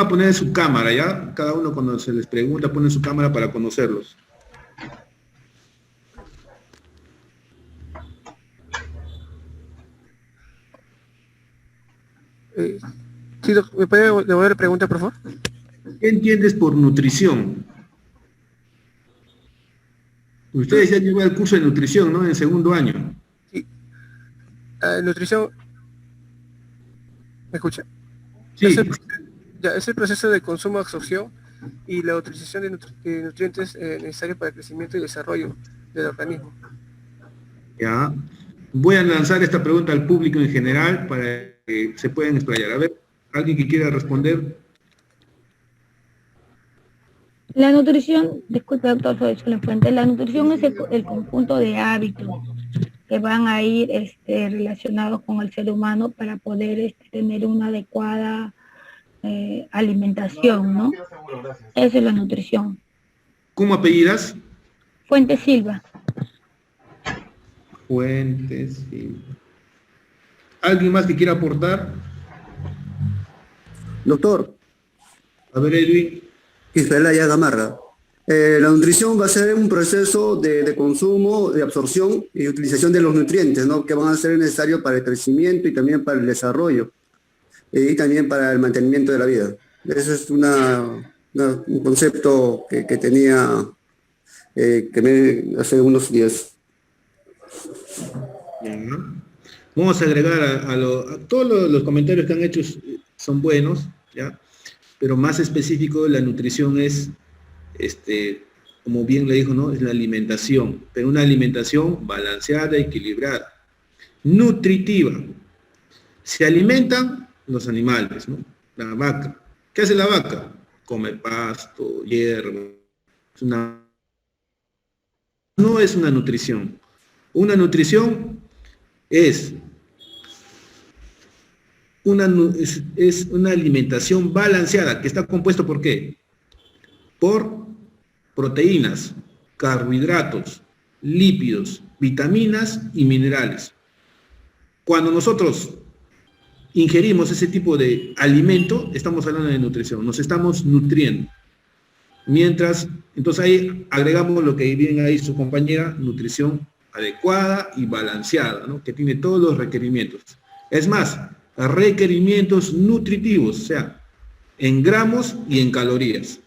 a poner su cámara, ¿ya? Cada uno cuando se les pregunta pone su cámara para conocerlos. Sí, ¿me puede devolver la pregunta, por favor? ¿Qué entiendes por nutrición? Ustedes ya llevan el curso de nutrición, ¿no? En segundo año. Sí. Nutrición, ¿me escucha? Sí. Es el proceso de consumo, absorción y la utilización de nutrientes necesarios para el crecimiento y desarrollo del organismo. Ya. Voy a lanzar esta pregunta al público en general para que se puedan explayar. A ver, ¿alguien que quiera responder? La nutrición, disculpe doctor, soy Soledad Fuente, la nutrición es el conjunto de hábitos que van a ir relacionados con el ser humano para poder tener una adecuada alimentación, ¿no? Esa es la nutrición. ¿Cómo apellidas? Fuente Silva. Fuente Silva. ¿Alguien más que quiera aportar? Doctor. A ver, Edwin. Israel Gamarra. La nutrición va a ser un proceso de consumo, de absorción y utilización de los nutrientes, ¿no? Que van a ser necesarios para el crecimiento y también para el desarrollo y también para el mantenimiento de la vida. Ese es un concepto que tenía hace unos días. Bien. Vamos a agregar a todos los comentarios que han hecho son buenos, ¿ya? Pero más específico, la nutrición es, como bien le dijo, ¿no? Es la alimentación, pero una alimentación balanceada, equilibrada, nutritiva. Se alimentan los animales, ¿no? La vaca. ¿Qué hace la vaca? Come pasto, hierba. No es una nutrición. Una nutrición es una alimentación balanceada, que está compuesto ¿por qué? Por proteínas, carbohidratos, lípidos, vitaminas y minerales. Cuando nosotros ingerimos ese tipo de alimento, estamos hablando de nutrición, nos estamos nutriendo. Mientras, entonces ahí agregamos lo que viene ahí su compañera, nutrición adecuada y balanceada, ¿no? Que tiene todos los requerimientos. Es más, requerimientos nutritivos, o sea, en gramos y en calorías.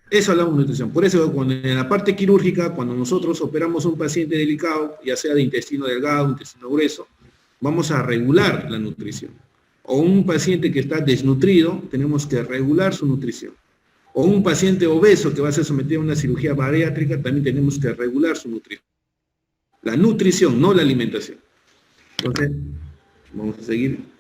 Eso hablamos de nutrición. Por eso, en la parte quirúrgica, cuando nosotros operamos a un paciente delicado, ya sea de intestino delgado, intestino grueso, vamos a regular la nutrición. O un paciente que está desnutrido, tenemos que regular su nutrición. O un paciente obeso que va a ser sometido a una cirugía bariátrica, también tenemos que regular su nutrición. La nutrición, no la alimentación. Entonces, vamos a seguir.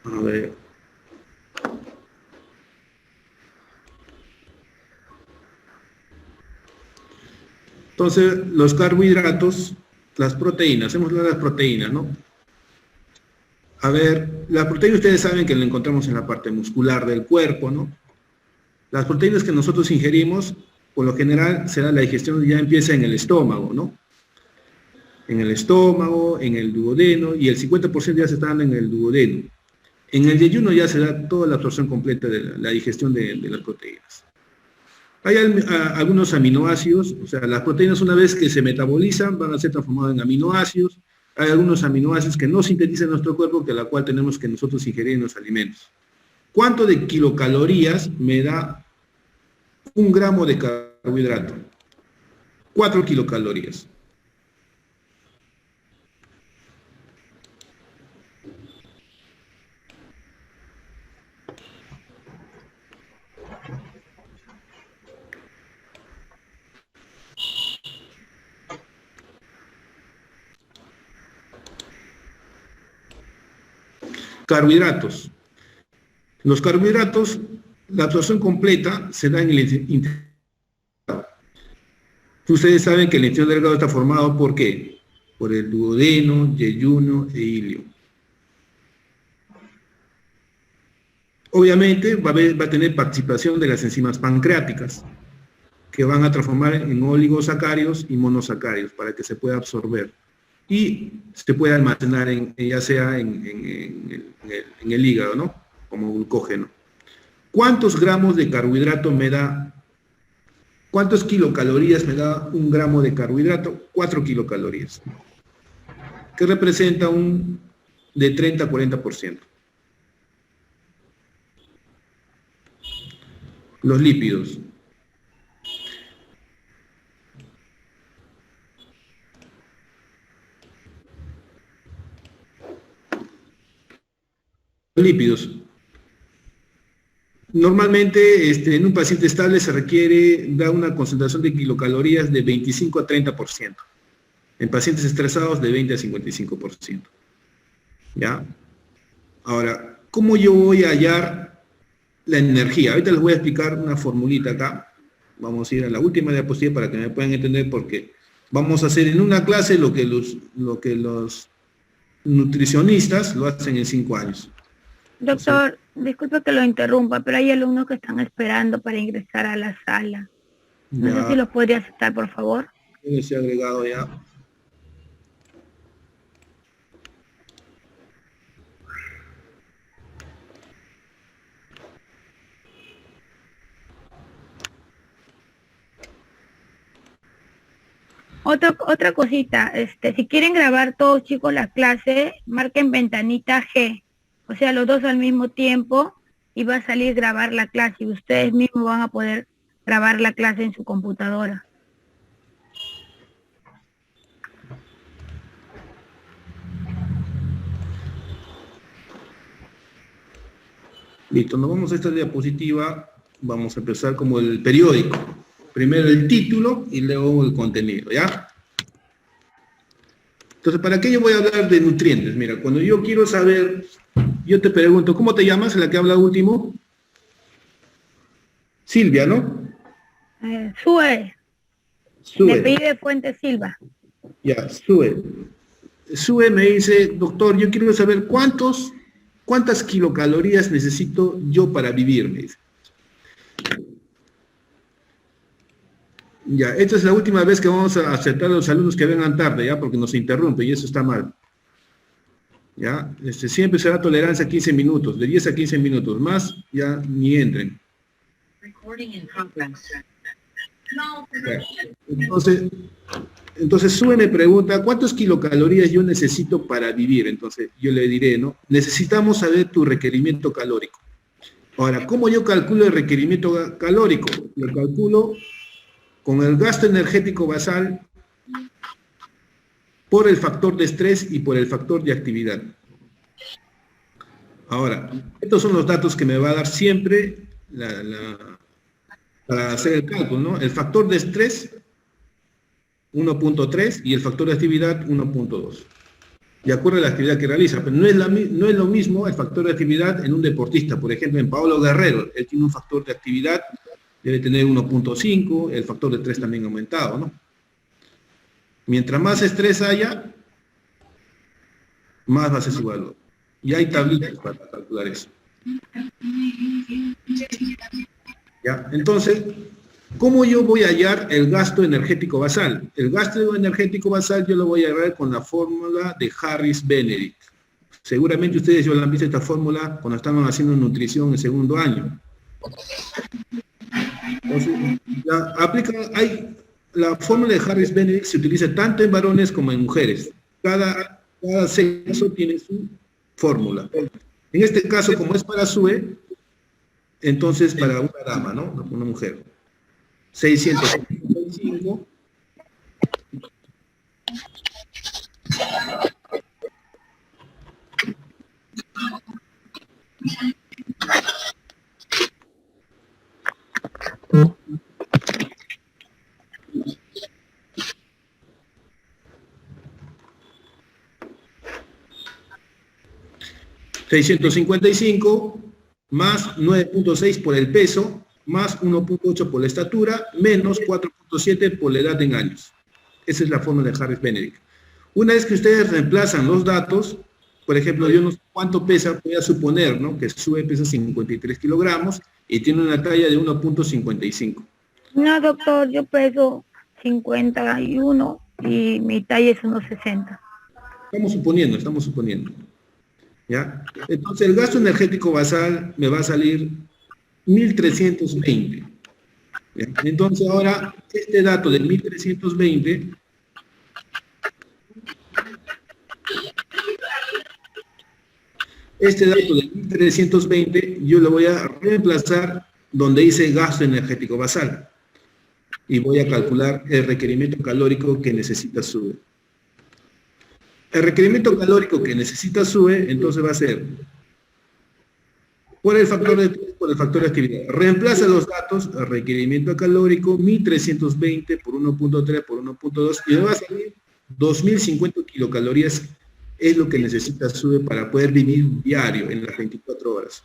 A ver. Entonces, los carbohidratos, las proteínas, hemos hablado de las proteínas, ¿no? A ver, la proteína ustedes saben que la encontramos en la parte muscular del cuerpo, ¿no? Las proteínas que nosotros ingerimos, por lo general, la digestión ya empieza en el estómago, ¿no? En el estómago, en el duodeno, y el 50% ya se está dando en el duodeno. En el ayuno ya se da toda la absorción completa de la digestión de las proteínas. Hay algunos aminoácidos, o sea, las proteínas una vez que se metabolizan van a ser transformadas en aminoácidos. Hay algunos aminoácidos que no sintetizan nuestro cuerpo, que la cual tenemos que nosotros ingerir en los alimentos. ¿Cuánto de kilocalorías me da 1 gramo de carbohidrato? 4 kilocalorías. Carbohidratos. Los carbohidratos, la absorción completa se da en el intestino. Ustedes saben que el intestino delgado está formado ¿por qué? por el duodeno, yeyuno e ilio. Obviamente va a tener participación de las enzimas pancreáticas, que van a transformar en oligosacáridos y monosacáridos para que se pueda absorber y se pueda almacenar ya sea en el hígado, ¿no? Como glucógeno. ¿Cuántos gramos de carbohidrato me da? ¿Cuántos kilocalorías me da un gramo de carbohidrato? 4 kilocalorías, que representa de 30 a 40%. Los lípidos. Lípidos. Normalmente en un paciente estable se requiere dar una concentración de kilocalorías de 25 a 30%. En pacientes estresados de 20 a 55%. ¿Ya? Ahora, ¿cómo yo voy a hallar la energía? Ahorita les voy a explicar una formulita acá. Vamos a ir a la última diapositiva para que me puedan entender, porque vamos a hacer en una clase lo que los nutricionistas lo hacen en 5 años. Doctor, disculpe que lo interrumpa, pero hay alumnos que están esperando para ingresar a la sala. No sé si los podría aceptar, por favor. Ese agregado ya. Otra cosita, si quieren grabar todos, chicos, la clase, marquen ventanita G, o sea, los dos al mismo tiempo, y va a salir grabar la clase, y ustedes mismos van a poder grabar la clase en su computadora. Listo, nos vamos a esta diapositiva, vamos a empezar como el periódico. Primero el título y luego el contenido, ¿ya? Entonces, ¿para qué yo voy a hablar de nutrientes? Mira, cuando yo quiero saber, yo te pregunto, ¿cómo te llamas, la que habla último? Silvia, ¿no? Sue. Sue. Me pide Fuente Silva. Ya, Sue. Sue me dice, doctor, yo quiero saber cuántas kilocalorías necesito yo para vivir, me dice. Ya, esta es la última vez que vamos a aceptar a los alumnos que vengan tarde, ¿ya? Porque nos interrumpe y eso está mal. ¿Ya? Siempre será tolerancia a 15 minutos, de 10 a 15 minutos, más ya ni entren. Ya. Entonces Sue me pregunta, ¿cuántas kilocalorías yo necesito para vivir? Entonces yo le diré, ¿no? Necesitamos saber tu requerimiento calórico. Ahora, ¿cómo yo calculo el requerimiento calórico? Lo calculo con el gasto energético basal por el factor de estrés y por el factor de actividad. Ahora, estos son los datos que me va a dar siempre para hacer el cálculo, ¿no? El factor de estrés, 1.3, y el factor de actividad, 1.2. De acuerdo a la actividad que realiza. Pero no es lo mismo el factor de actividad en un deportista. Por ejemplo, en Pablo Guerrero, él tiene un factor de actividad, debe tener 1.5, el factor de estrés también aumentado, ¿no? Mientras más estrés haya, más va a ser su valor. Y hay tablitas para calcular eso. ¿Ya? Entonces, ¿cómo yo voy a hallar el gasto energético basal? El gasto energético basal yo lo voy a hallar con la fórmula de Harris-Benedict. Seguramente ustedes ya han visto esta fórmula cuando estaban haciendo nutrición en segundo año. Entonces, la fórmula de Harris-Benedict se utiliza tanto en varones como en mujeres. Cada sexo tiene su fórmula. En este caso, como es para Sue, entonces para una dama, ¿no? Una mujer. 655. $655 más 9.6 por el peso, más 1.8 por la estatura, menos 4.7 por la edad en años. Esa es la fórmula de Harris-Benedict. Una vez que ustedes reemplazan los datos, por ejemplo, yo no sé cuánto pesa, voy a suponer, ¿no?, que SUBE pesa 53 kilogramos y tiene una talla de 1.55. No, doctor, yo peso 51 y mi talla es 1.60. Estamos suponiendo. ¿Ya? Entonces, el gasto energético basal me va a salir 1.320. ¿Ya? Entonces, ahora, este dato de 1.320... Este dato de 1.320 yo lo voy a reemplazar donde dice gasto energético basal. Y voy a calcular el requerimiento calórico que necesita SUBE. El requerimiento calórico que necesita SUBE, entonces va a ser por el factor de actividad. Reemplaza los datos, el requerimiento calórico, 1.320 por 1.3 por 1.2, y me va a salir 2.050 kilocalorías. Es lo que necesita SUBE para poder vivir diario en las 24 horas.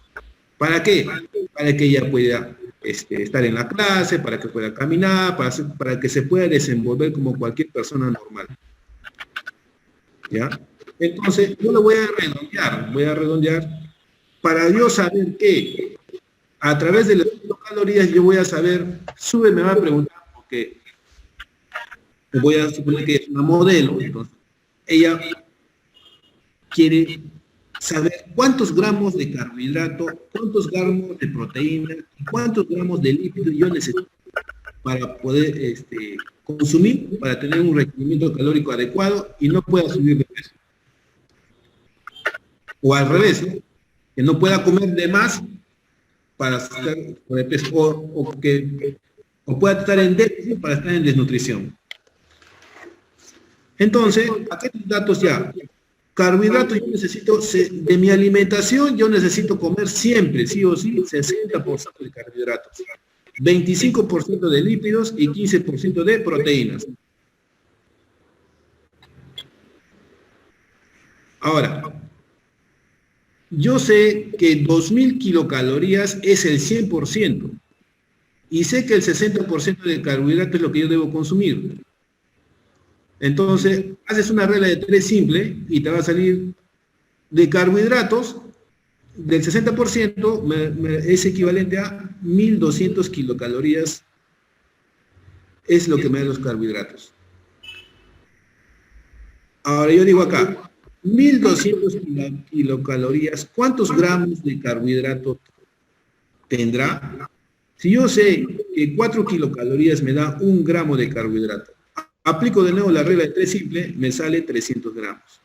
¿Para qué? Para que ella pueda estar en la clase, para que pueda caminar, para que se pueda desenvolver como cualquier persona normal. ¿Ya? Entonces, yo lo voy a redondear para yo saber que a través de las kilocalorías yo voy a saber, SUBE me va a preguntar, porque voy a suponer que es una modelo, entonces ella quiere saber cuántos gramos de carbohidrato, cuántos gramos de proteína, cuántos gramos de lípido yo necesito para poder consumir, para tener un requerimiento calórico adecuado y no pueda subir de peso. O al revés, ¿no?, que no pueda comer de más para estar de peso, o pueda estar en déficit para estar en desnutrición. Entonces, aquí hay datos ya. Carbohidratos, yo necesito, de mi alimentación, yo necesito comer siempre, sí o sí, 60% de carbohidratos, 25% de lípidos y 15% de proteínas. Ahora, yo sé que 2.000 kilocalorías es el 100%, y sé que el 60% de carbohidratos es lo que yo debo consumir. Entonces, haces una regla de 3 simple y te va a salir de carbohidratos, del 60% es equivalente a 1.200 kilocalorías, es lo que me dan los carbohidratos. Ahora yo digo acá, 1.200 kilocalorías, ¿cuántos gramos de carbohidrato tendrá? Si yo sé que 4 kilocalorías me da 1 gramo de carbohidrato, aplico de nuevo la regla de 3 simple, me sale 300 gramos.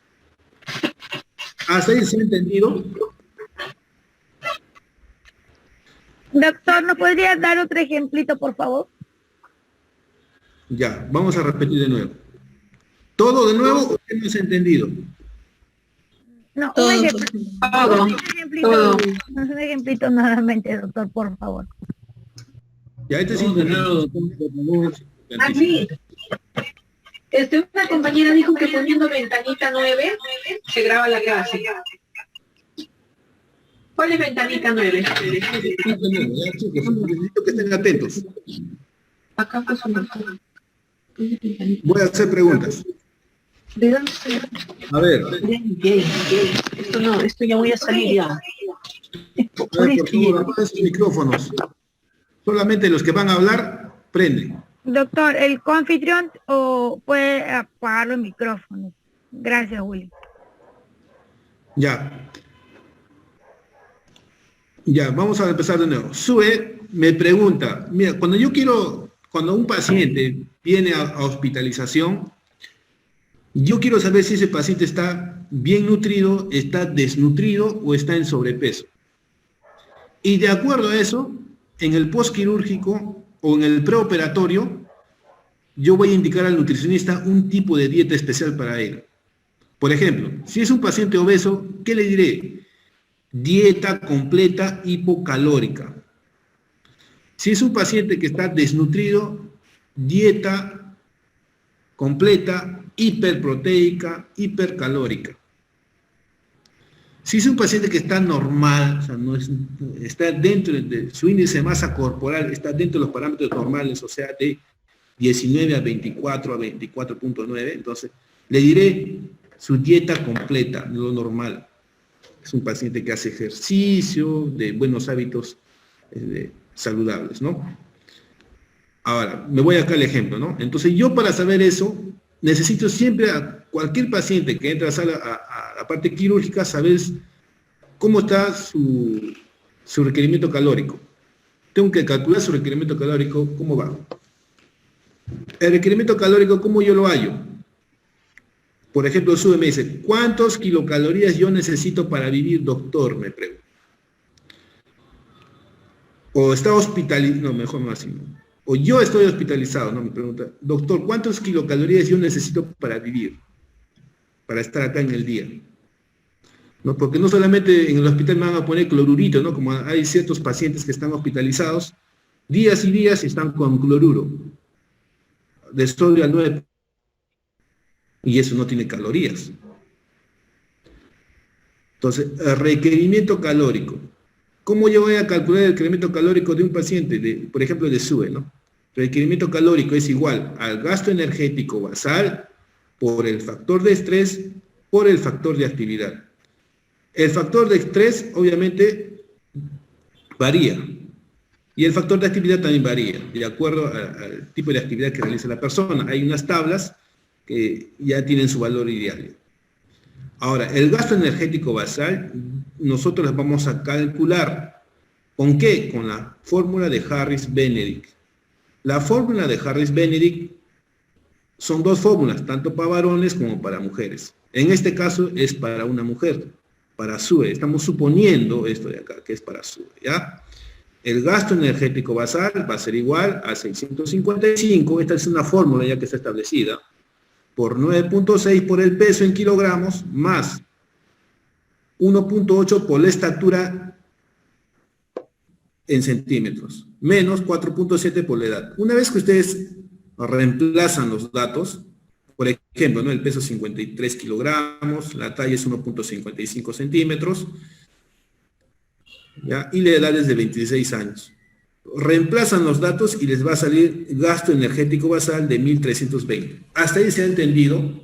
¿Hasta ahí se ha entendido? Doctor, ¿nos podría dar otro ejemplito, por favor? Ya, vamos a repetir de nuevo. ¿Todo de nuevo o qué no se ha entendido? No, Todo, un ejemplo. todo, Un ejemplito nuevamente, doctor, por favor. Ya, este sí de nuevo. Aquí, una compañera dijo que poniendo ventanita 9 se graba la clase. ¿Cuál es ventanita 9? Ya, chicos, necesito que estén atentos. Acá pues un... Voy a hacer preguntas. ¿De dónde? A ver. Esto no, esto ya voy a salir ya. Por favor, apaguen sus micrófonos. Solamente los que van a hablar, prenden. Doctor, el coanfitrión puede apagar los micrófonos. Gracias, Willy. Ya. Ya, vamos a empezar de nuevo. SUBE me pregunta, mira, cuando un paciente viene a hospitalización, yo quiero saber si ese paciente está bien nutrido, está desnutrido o está en sobrepeso. Y de acuerdo a eso, en el postquirúrgico o en el preoperatorio, yo voy a indicar al nutricionista un tipo de dieta especial para él. Por ejemplo, si es un paciente obeso, ¿qué le diré? Dieta completa hipocalórica. Si es un paciente que está desnutrido, dieta completa hiperproteica, hipercalórica. Si es un paciente que está normal, o sea, está dentro de su índice de masa corporal, está dentro de los parámetros normales, o sea, de 19 a 24 a 24.9, entonces Le diré su dieta completa, lo normal. Es un paciente que hace ejercicio, de buenos hábitos saludables, ¿no? Ahora, me voy acá al ejemplo, ¿no? Entonces yo para saber eso, necesito siempre a cualquier paciente que entre a la parte quirúrgica saber cómo está su requerimiento calórico. Tengo que calcular su requerimiento calórico, ¿cómo va? El requerimiento calórico, ¿cómo yo lo hallo? Por ejemplo, SUBE me dice, ¿cuántos kilocalorías yo necesito para vivir, doctor? Me pregunta. O está hospitalizado, no, mejor no así, ¿no? O yo estoy hospitalizado, ¿no? Me pregunta, doctor, ¿cuántos kilocalorías yo necesito para vivir? Para estar acá en el día. ¿No? Porque no solamente en el hospital me van a poner clorurito, ¿no? Como hay ciertos pacientes que están hospitalizados, días y días están con cloruro de sodio al 9, y eso no tiene calorías. Entonces, el requerimiento calórico. ¿Cómo yo voy a calcular el requerimiento calórico de un paciente, por ejemplo, de SUBE, ¿no? El requerimiento calórico es igual al gasto energético basal por el factor de estrés por el factor de actividad. El factor de estrés, obviamente, varía. Y el factor de actividad también varía, de acuerdo al tipo de actividad que realiza la persona. Hay unas tablas que ya tienen su valor ideal. Ahora, el gasto energético basal, nosotros las vamos a calcular. ¿Con qué? Con la fórmula de Harris-Benedict. La fórmula de Harris-Benedict son dos fórmulas, tanto para varones como para mujeres. En este caso es para una mujer, para SUBE. Estamos suponiendo esto de acá, que es para SUBE, ¿ya? El gasto energético basal va a ser igual a 655, esta es una fórmula ya que está establecida, por 9.6 por el peso en kilogramos, más 1.8 por la estatura en centímetros, menos 4.7 por la edad. Una vez que ustedes reemplazan los datos, por ejemplo, ¿no? El peso es 53 kilogramos, la talla es 1.55 centímetros, ¿ya? Y la edad es de 26 años. Reemplazan los datos y les va a salir gasto energético basal de 1.320. ¿Hasta ahí se ha entendido?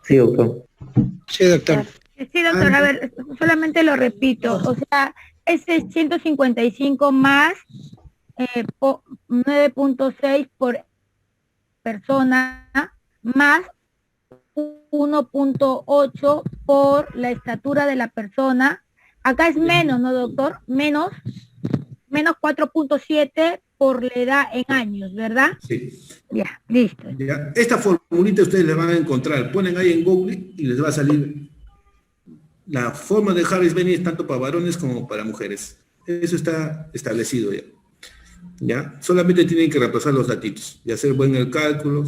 Sí, doctor. Sí, doctor. Sí, doctor, a ver, solamente lo repito, o sea, es 155 más 9.6 por persona, más 1.8 por la estatura de la persona. Acá es menos, ¿no, doctor? Menos 4.7 por la edad en años, ¿verdad? Sí. Ya, listo. ¿Ya? Esta formulita ustedes la van a encontrar. Ponen ahí en Google y les va a salir la forma de Harris-Benedict tanto para varones como para mujeres. Eso está establecido ya. ¿Ya? Solamente tienen que repasar los datitos y hacer buen el cálculo,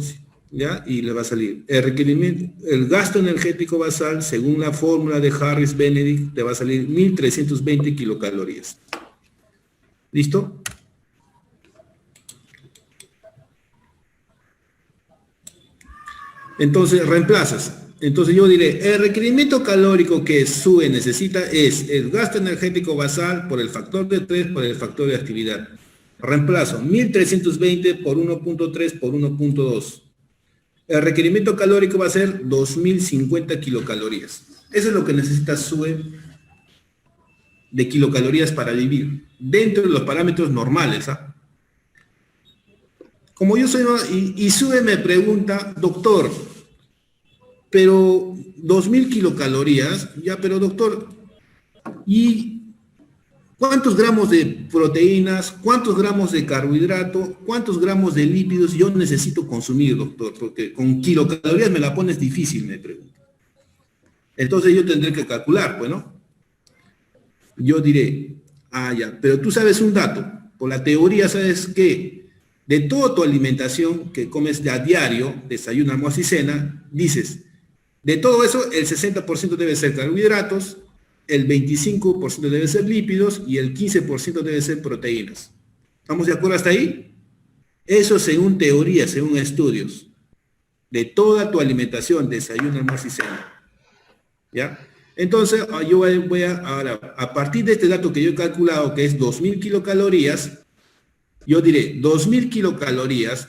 ¿ya? Y le va a salir el requerimiento, el gasto energético basal, según la fórmula de Harris-Benedict, te va a salir 1.320 kilocalorías. ¿Listo? Entonces, reemplazas. Entonces yo diré, el requerimiento calórico que SUBE necesita es el gasto energético basal por el factor de estrés por el factor de actividad. Reemplazo, 1.320 por 1.3 por 1.2. El requerimiento calórico va a ser 2.050 kilocalorías. Eso es lo que necesita SUBE de kilocalorías para vivir, dentro de los parámetros normales, ¿ah? Como yo soy, y SUBE me pregunta, doctor, pero 2.000 kilocalorías, ya, pero doctor, ¿y cuántos gramos de proteínas, cuántos gramos de carbohidrato, cuántos gramos de lípidos yo necesito consumir, doctor? Porque con kilocalorías me la pones difícil, me pregunta. Entonces yo tendré que calcular, bueno. Yo diré, ya, pero tú sabes un dato, por la teoría sabes que de toda tu alimentación que comes a diario, desayuno, almuerzo y cena, dices, de todo eso el 60% debe ser carbohidratos, el 25% debe ser lípidos y el 15% debe ser proteínas. ¿Estamos de acuerdo hasta ahí? Eso según teoría, según estudios, de toda tu alimentación, desayuno, almuerzo y cena. ¿Ya? Entonces, yo voy ahora, a partir de este dato que yo he calculado, que es 2.000 kilocalorías, yo diré 2.000 kilocalorías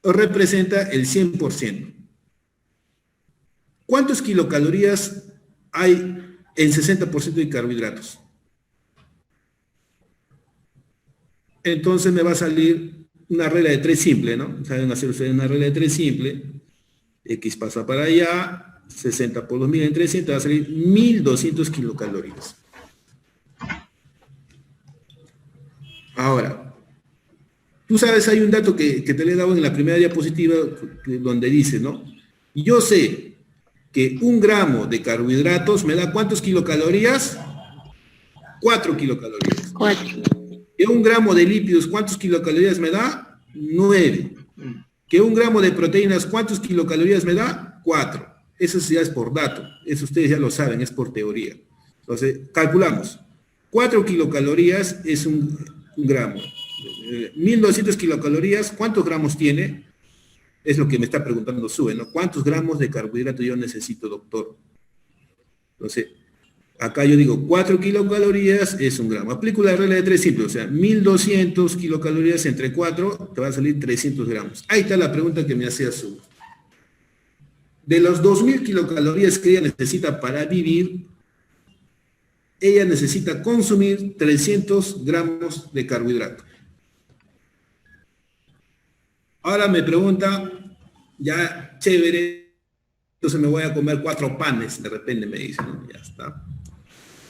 representa el 100%. ¿Cuántos kilocalorías hay en 60% de carbohidratos? Entonces me va a salir una regla de 3 simple, ¿no? Saben hacer ustedes una regla de 3 simple. X pasa para allá, 60 por 2000 en 300, va a salir 1200 kilocalorías. Ahora, tú sabes, hay un dato que te le he dado en la primera diapositiva donde dice, ¿no? Yo sé que 1 gramo de carbohidratos me da ¿cuántos kilocalorías? 4 kilocalorías. 4. Que 1 gramo de lípidos, ¿cuántos kilocalorías me da? 9. Que 1 gramo de proteínas, ¿cuántos kilocalorías me da? 4. Eso ya es por dato. Eso ustedes ya lo saben, es por teoría. Entonces, calculamos. 4 kilocalorías es un gramo. 1200 kilocalorías, ¿cuántos gramos tiene? Es lo que me está preguntando Sue, ¿no? ¿Cuántos gramos de carbohidrato yo necesito, doctor? Entonces, acá yo digo 4 kilocalorías es 1 gramo. Aplico la regla de 3 simple, o sea, 1200 kilocalorías entre 4, te va a salir 300 gramos. Ahí está la pregunta que me hacía Sue. De los 2000 kilocalorías que ella necesita para vivir, ella necesita consumir 300 gramos de carbohidrato. Ahora me pregunta, ya chévere, entonces me voy a comer 4 panes, de repente me dice, ¿no? Ya está.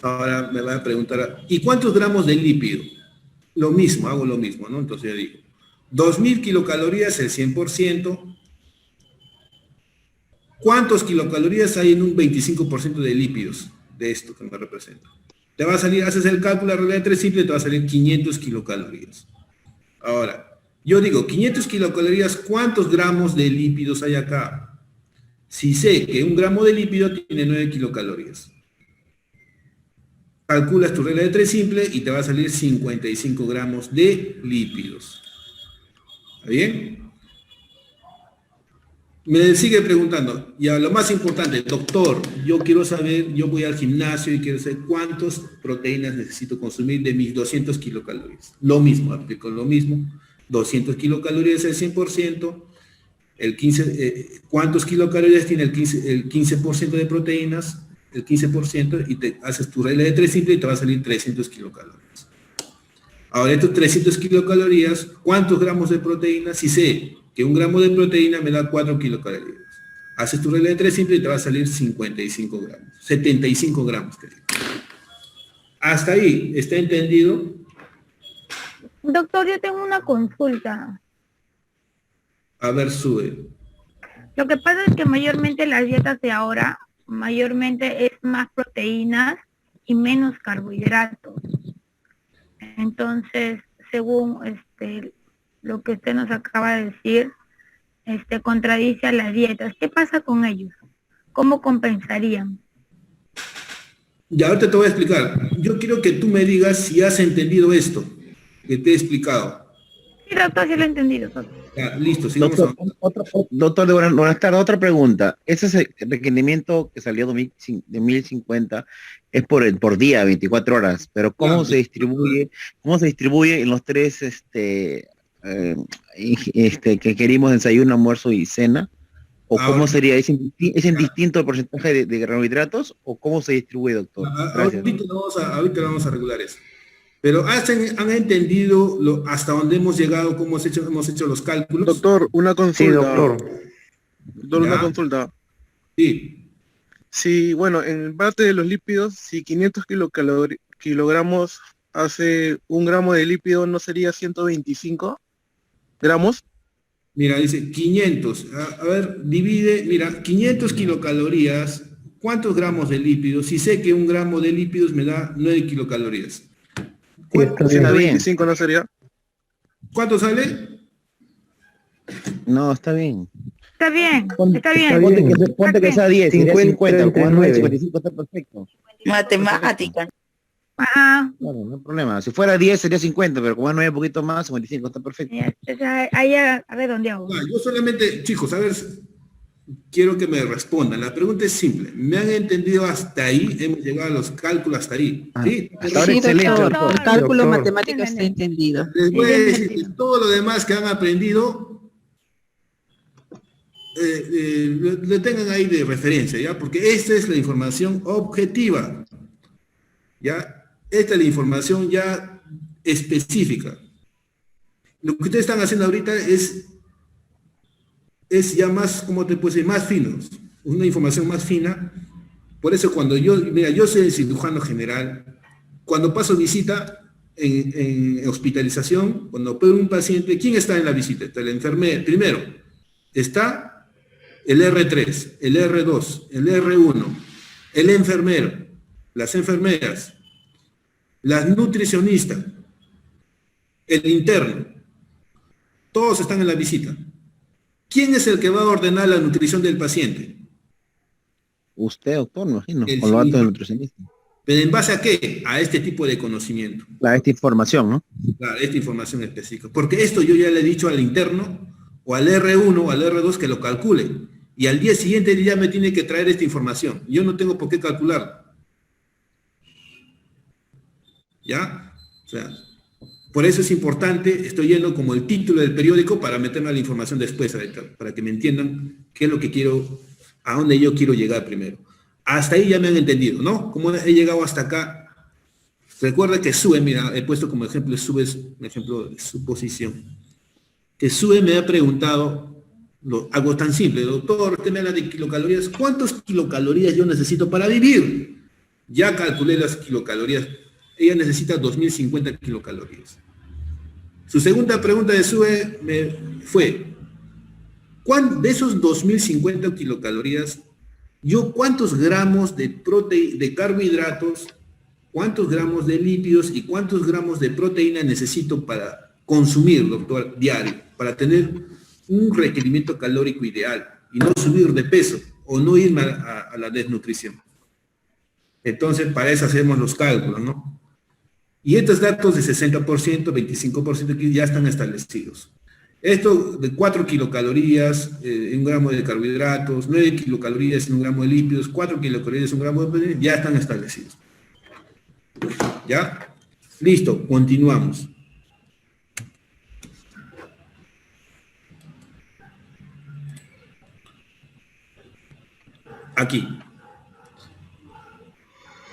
Ahora me va a preguntar, ¿y cuántos gramos de lípido? Lo mismo, hago lo mismo, ¿no? Entonces yo digo, 2000 kilocalorías, el 100%. ¿Cuántos kilocalorías hay en un 25% de lípidos de esto que me representa? Te va a salir, haces el cálculo, la regla de 3 simple, te va a salir 500 kilocalorías. Ahora, yo digo, 500 kilocalorías, ¿cuántos gramos de lípidos hay acá? Si sé que 1 gramo de lípido tiene 9 kilocalorías. Calculas tu regla de 3 simple y te va a salir 55 gramos de lípidos. ¿Está bien? Me sigue preguntando, ya lo más importante, doctor, yo quiero saber, yo voy al gimnasio y quiero saber cuántas proteínas necesito consumir de mis 200 kilocalorías. Lo mismo, aplico lo mismo, 200 kilocalorías el 100%, ¿cuántos kilocalorías tiene el 15% de proteínas? El 15% y te haces tu regla de 3 simple y te va a salir 300 kilocalorías. Ahora, estos 300 kilocalorías, ¿cuántos gramos de proteína? Si sé que 1 gramo de proteína me da 4 kilocalorías. Haces tu regla de 3 simple y te va a salir 55 gramos. 75 gramos. Hasta ahí, ¿está entendido? Doctor, yo tengo una consulta. A ver, sube. Lo que pasa es que mayormente las dietas de ahora, mayormente es más proteínas y menos carbohidratos. Entonces, según lo que usted nos acaba de decir, contradice a las dietas. ¿Qué pasa con ellos? ¿Cómo compensarían? Ya, ahorita te voy a explicar. Yo quiero que tú me digas si has entendido esto que te he explicado. Sí, doctor, sí lo he entendido. Doctor. Ya, listo, sigamos. Doctor, buenas tardes, otra pregunta. Ese es el requerimiento que salió de 1050, es por día, 24 horas, pero ¿cómo se distribuye en los 3 que querimos desayuno, almuerzo y cena? ¿O cómo sería? ¿Es indistinto el porcentaje de carbohidratos? ¿O cómo se distribuye, doctor? Gracias. Ahorita vamos a regular eso. Pero ¿han entendido hasta dónde hemos llegado, cómo hemos hecho los cálculos? Doctor, una consulta. Sí, doctor. Doctor, una consulta. Sí. Sí, bueno, en parte de los lípidos, si 500 kilogramos hace 1 gramo de lípido, ¿no sería 125 gramos? Mira, dice 500. A ver, divide, mira, 500 kilocalorías, ¿cuántos gramos de lípidos? Si sé que 1 gramo de lípidos me da 9 kilocalorías. Está bien. 125 no sería. ¿Cuánto sale? No, está bien. Está bien, está bien. Ponte que sea 10, 50, como 9, 55 está perfecto. Matemática. Ajá. Claro, no hay problema. Si fuera 10 sería 50, pero como es 9 un poquito más, 55 está perfecto. Ahí ya redondeado. Yo solamente, chicos, a ver, quiero que me respondan. La pregunta es simple. ¿Me han entendido hasta ahí? Hemos llegado a los cálculos hasta ahí. ¿Sí? Hasta ahora excelente, doctor. El cálculo matemático está entendido. Les voy a decir que todo lo demás que han aprendido le tengan ahí de referencia, ¿ya? Porque esta es la información objetiva, ¿ya? Esta es la información ya específica. Lo que ustedes están haciendo ahorita es ya más, ¿cómo te puedo decir? Más finos, una información más fina. Por eso cuando mira, yo soy cirujano general, cuando paso visita en hospitalización, cuando opero un paciente, ¿quién está en la visita? Está el enfermero. Primero, está el R3, el R2, el R1, el enfermero, las enfermeras, las nutricionistas, el interno, todos están en la visita. ¿Quién es el que va a ordenar la nutrición del paciente? Usted, doctor, me imagino, El con los datos del cirujano. nutricionista. ¿Pero en base a qué? A este tipo de conocimiento. Esta información, ¿no? Claro, esta información específica. Porque esto yo ya le he dicho al interno, o al R1 o al R2 que lo calcule. Y al día siguiente ya me tiene que traer esta información. Yo no tengo por qué calcularla. ¿Ya? O sea, por eso es importante, estoy yendo como el título del periódico para meterme a la información después, para que me entiendan qué es lo que quiero, a dónde yo quiero llegar primero. Hasta ahí ya me han entendido, ¿no? Como he llegado hasta acá. Recuerda que SUE, mira, he puesto como ejemplo, SUE es un ejemplo de suposición. Que SUE me ha preguntado algo tan simple, doctor, usted me habla de kilocalorías, ¿cuántas kilocalorías yo necesito para vivir? Ya calculé las kilocalorías, ella necesita 2050 kilocalorías. Su segunda pregunta de SUE fue, de esos 2050 kilocalorías, yo cuántos gramos de carbohidratos, cuántos gramos de lípidos y cuántos gramos de proteína necesito para consumir, doctor, diario, para tener un requerimiento calórico ideal y no subir de peso o no irme a la desnutrición. Entonces, para eso hacemos los cálculos, ¿no? Y estos datos de 60%, 25% que ya están establecidos. Esto de 4 kilocalorías en un gramo de carbohidratos, 9 kilocalorías en un gramo de lípidos, 4 kilocalorías en un gramo de proteína, ya están establecidos. ¿Ya? Listo, continuamos. Aquí.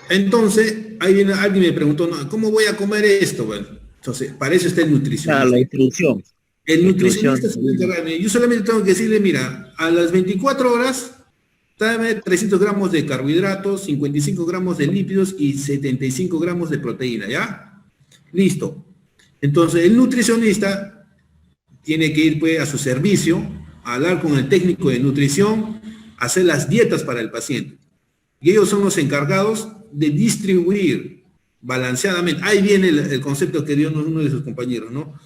Entonces, ahí viene, alguien me preguntó, no, ¿cómo voy a comer esto? Bueno, entonces, para eso está el nutricionista. La introducción. El nutricionista se encarga, yo solamente tengo que decirle, mira, a las 24 horas, tráeme 300 gramos de carbohidratos, 55 gramos de lípidos y 75 gramos de proteína, ¿ya? Listo. Entonces, el nutricionista tiene que ir pues, a su servicio, a hablar con el técnico de nutrición, hacer las dietas para el paciente. Y ellos son los encargados de distribuir balanceadamente. Ahí viene el concepto que dio uno de sus compañeros, ¿no?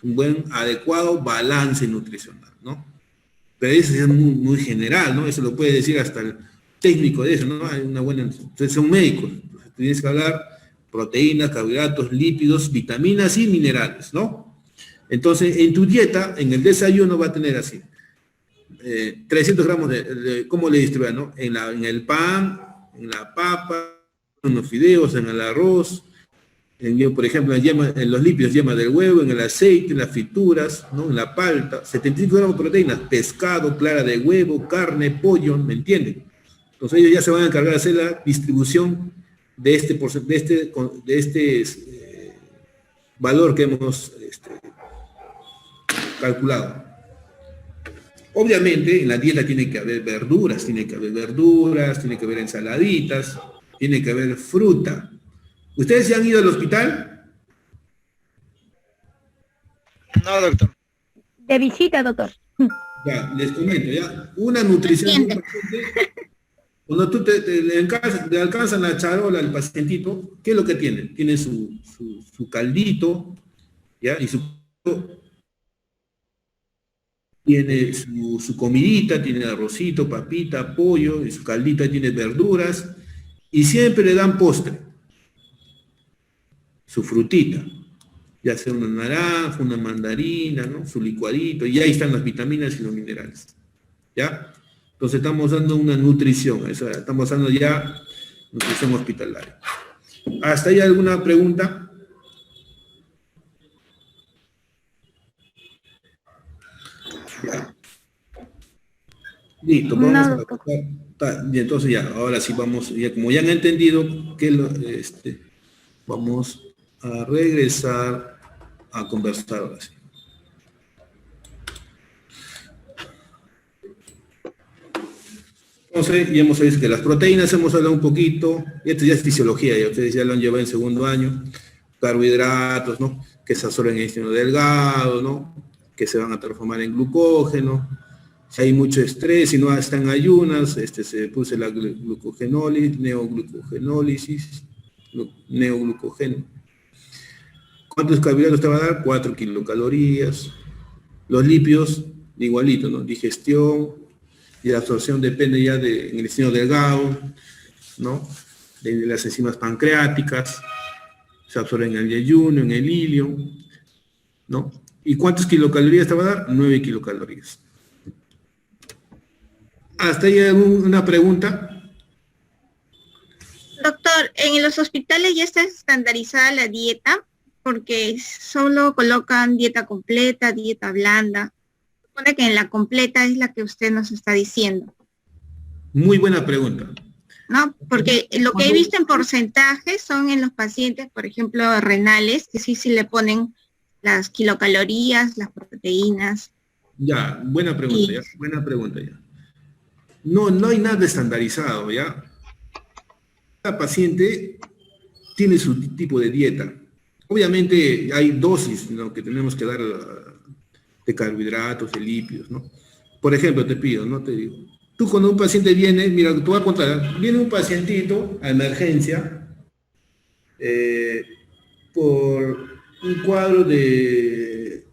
Un buen, adecuado balance nutricional, ¿no? Pero eso es muy, muy general, ¿no? Eso lo puede decir hasta el técnico de eso, ¿no? Hay una buena... Entonces son médicos, entonces tienes que hablar proteínas, carbohidratos, lípidos, vitaminas y minerales, ¿no? Entonces, en tu dieta, en el desayuno va a tener así, 300 gramos ¿cómo le distribuyen, no? En el pan, en la papa, en los fideos, en el arroz, por ejemplo, en los lípidos, yema del huevo, en el aceite, en las frituras, ¿no? En la palta, 75 gramos de proteínas, pescado, clara de huevo, carne, pollo, ¿me entienden? Entonces ellos ya se van a encargar de hacer la distribución de este valor que hemos calculado. Obviamente en la dieta tiene que haber verduras, tiene que haber ensaladitas, tiene que haber fruta. ¿Ustedes ya han ido al hospital? No, doctor. De visita, doctor. Ya, les comento, ya. Una nutrición de un paciente, cuando tú le alcanzan la charola al pacientito, ¿qué es lo que tiene? Tiene su caldito, ¿ya? Y tiene su comidita, tiene arrocito, papita, pollo, y su caldita tiene verduras, y siempre le dan postre. Su frutita, ya sea una naranja, una mandarina, ¿no? Su licuadito, y ahí están las vitaminas y los minerales, ¿ya? Entonces estamos dando una nutrición, estamos dando ya nutrición hospitalaria. ¿Hasta ahí alguna pregunta? Ya. Listo, No, vamos a doctor. y entonces ya, ahora sí vamos, ya como ya han entendido que vamos a regresar a conversar ahora sí. Entonces, ya hemos visto que las proteínas hemos hablado un poquito, y esto ya es fisiología, ya ustedes ya lo han llevado en segundo año, carbohidratos, ¿no? Que se absorben en el intestino delgado, ¿no? Que se van a transformar en glucógeno. Si hay mucho estrés, si no están ayunas, se puse la glucogenólisis, neoglucogeno. ¿Cuántos carbohidratos te va a dar? 4 kilocalorías. Los lípidos, igualito, ¿no? Digestión y la absorción depende ya en el intestino delgado, ¿no? De las enzimas pancreáticas, se absorben en el yeyuno, en el ilio, ¿no? ¿Y cuántas kilocalorías te va a dar? 9 kilocalorías. ¿Hasta ahí una pregunta? Doctor, en los hospitales ya está estandarizada la dieta, porque solo colocan dieta completa, dieta blanda. Supone que en la completa es la que usted nos está diciendo, Muy buena pregunta. ¿no? Porque lo que he visto en porcentajes son en los pacientes, por ejemplo, renales, que sí le ponen las kilocalorías, las proteínas. Ya, buena pregunta, ya, buena pregunta ya. No hay nada estandarizado, ¿ya? Cada paciente tiene su tipo de dieta. Obviamente hay dosis, ¿no?, que tenemos que dar de carbohidratos, de lípidos, ¿no? Por ejemplo, te pido, ¿no? Te digo, tú cuando un paciente viene, mira, te voy a contar, viene un pacientito a emergencia por un cuadro de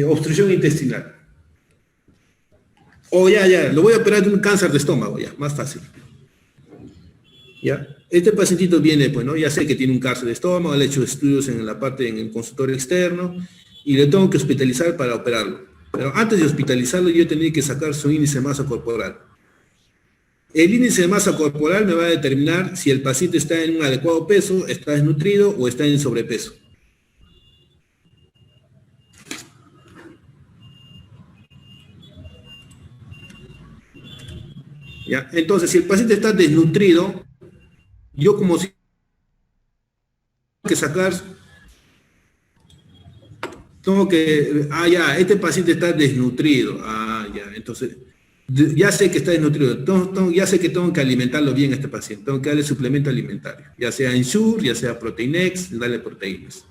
obstrucción intestinal. O ya, lo voy a operar de un cáncer de estómago, ya, más fácil. ¿Ya? Este pacientito viene, pues, ¿no? Ya sé que tiene un cáncer de estómago, le he hecho estudios en el consultorio externo, y le tengo que hospitalizar para operarlo. Pero antes de hospitalizarlo, yo tenía que sacar su índice de masa corporal. El índice de masa corporal me va a determinar si el paciente está en un adecuado peso, está desnutrido o está en sobrepeso. ¿Ya? Entonces, si el paciente está desnutrido, yo como si que sacar, este paciente está desnutrido, entonces, ya sé que está desnutrido, ya sé que tengo que alimentarlo bien a este paciente, tengo que darle suplemento alimentario, ya sea Ensure, ya sea Proteinex, darle proteínas.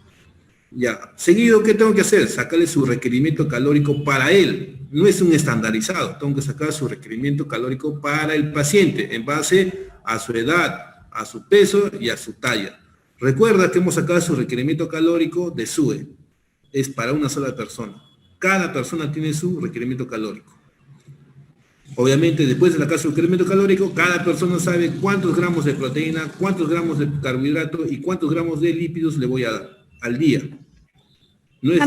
Ya, seguido, ¿qué tengo que hacer? Sacarle su requerimiento calórico para él. No es un estandarizado, tengo que sacar su requerimiento calórico para el paciente en base a su edad, a su peso y a su talla. Recuerda que hemos sacado su requerimiento calórico de SUE. Es para una sola persona. Cada persona tiene su requerimiento calórico. Obviamente, después de sacar su requerimiento calórico, cada persona sabe cuántos gramos de proteína, cuántos gramos de carbohidrato y cuántos gramos de lípidos le voy a dar al día. No es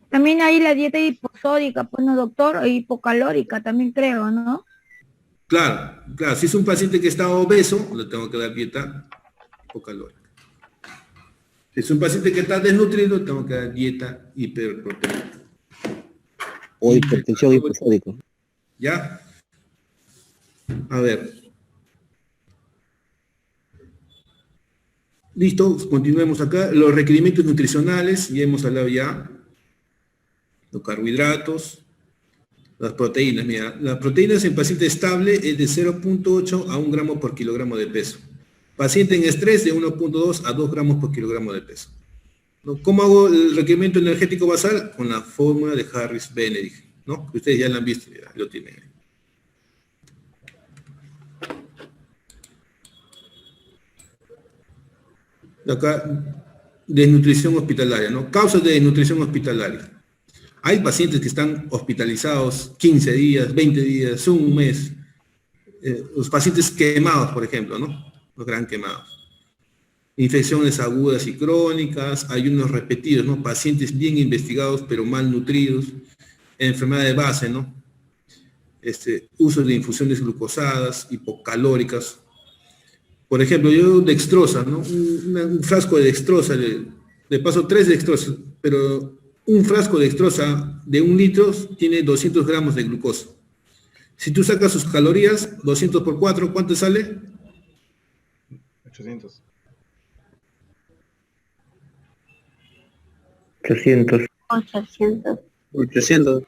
también hay la dieta hiposódica, pues, ¿no, doctor? O hipocalórica también creo, ¿no? Claro. Si es un paciente que está obeso, le tengo que dar dieta hipocalórica. Si es un paciente que está desnutrido, tengo que dar dieta hiperproteica. O hipertensión hiposódica. ¿Ya? A ver. Listo, continuemos acá. Los requerimientos nutricionales, ya hemos hablado ya. Los carbohidratos, las proteínas. Mira, las proteínas en paciente estable es de 0.8 a 1 gramo por kilogramo de peso. Paciente en estrés de 1.2 a 2 gramos por kilogramo de peso. ¿Cómo hago el requerimiento energético basal? Con la fórmula de Harris-Benedict, ¿no? Que ustedes ya la han visto, ya lo tienen. Acá, desnutrición hospitalaria, ¿no? Causas de desnutrición hospitalaria. Hay pacientes que están hospitalizados 15 días, 20 días, un mes. Los pacientes quemados, por ejemplo, ¿no? Los gran quemados. Infecciones agudas y crónicas, ayunos repetidos, ¿no? Pacientes bien investigados pero mal nutridos. Enfermedad de base, ¿no? Uso de infusiones glucosadas, hipocalóricas. Por ejemplo, yo dextrosa, ¿no? Un frasco de dextrosa, le paso 3 dextrosas, pero un frasco de dextrosa de 1 litro tiene 200 gramos de glucosa. Si tú sacas sus calorías, 200 por 4, ¿cuánto sale? 800. 800. 800.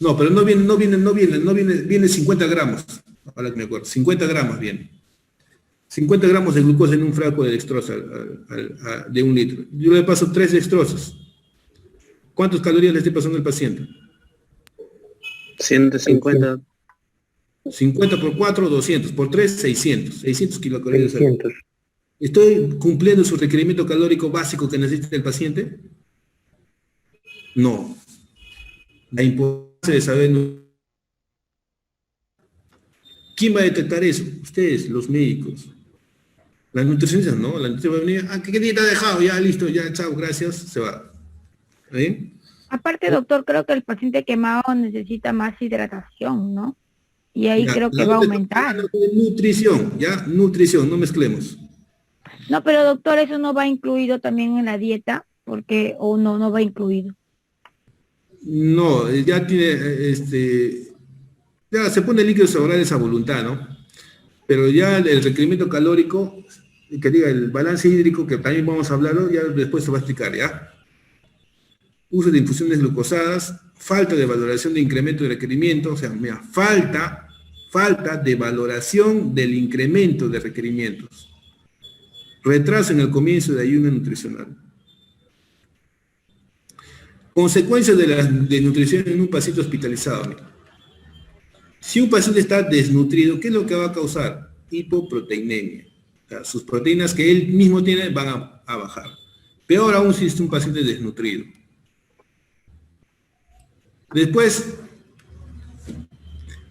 No, pero no viene 50 gramos. Ahora que me acuerdo, 50 gramos viene. 50 gramos de glucosa en un frasco de dextrosa de 1 litro. Yo le paso 3 dextrosas. ¿Cuántas calorías le estoy pasando al paciente? 150. 50 por 4, 200. Por 3, 600. 600 kilocalorías. 600. ¿Estoy cumpliendo su requerimiento calórico básico que necesita el paciente? No. La importancia de saber... ¿Quién va a detectar eso? Ustedes, los médicos. Las nutricionistas, ¿no? La nutrición va a venir, ¿qué dieta ha dejado? Ya, listo, ya, chao, gracias, se va. ¿Bien? Aparte, doctor, creo que el paciente quemado necesita más hidratación, ¿no? Y ahí Ya, creo que va a aumentar. Nutrición, ya, nutrición, no mezclemos. No, pero doctor, eso no va incluido también en la dieta, porque, o no va incluido. No, ya tiene, ya se pone líquidos orales a voluntad, ¿no? Pero ya el requerimiento calórico, que diga el balance hídrico, que también vamos a hablarlo, ya después se va a explicar, ¿ya? Uso de infusiones glucosadas, falta de valoración de incremento de requerimiento, o sea, mira, falta de valoración del incremento de requerimientos. Retraso en el comienzo de ayuno nutricional. Consecuencias de la desnutrición en un paciente hospitalizado. Mira. Si un paciente está desnutrido, ¿qué es lo que va a causar? Hipoproteinemia. O sea, sus proteínas que él mismo tiene van a bajar. Peor aún si es un paciente desnutrido. Después,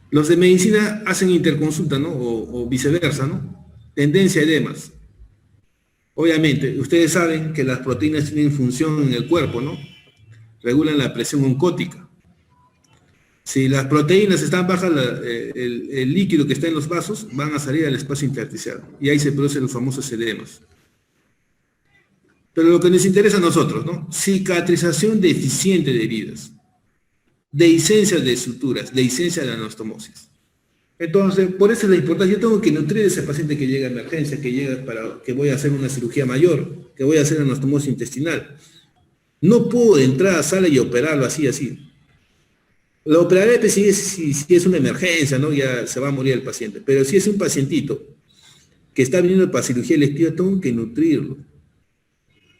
los de medicina hacen interconsulta, ¿no? O viceversa, ¿no? Tendencia a edemas. Obviamente, ustedes saben que las proteínas tienen función en el cuerpo, ¿no? Regulan la presión oncótica. Si las proteínas están bajas, el líquido que está en los vasos van a salir al espacio intersticial. Y ahí se producen los famosos edemas. Pero lo que nos interesa a nosotros, ¿no? Cicatrización deficiente de heridas. Dehiscencia de suturas, dehiscencia de anastomosis. Entonces, por eso es la importancia. Yo tengo que nutrir a ese paciente que llega a emergencia, que voy a hacer una cirugía mayor, que voy a hacer anastomosis intestinal. No puedo entrar a sala y operarlo así. Lo operaré pues, si es una emergencia, ¿no? Ya se va a morir el paciente. Pero si es un pacientito que está viniendo para cirugía electiva, tengo que nutrirlo.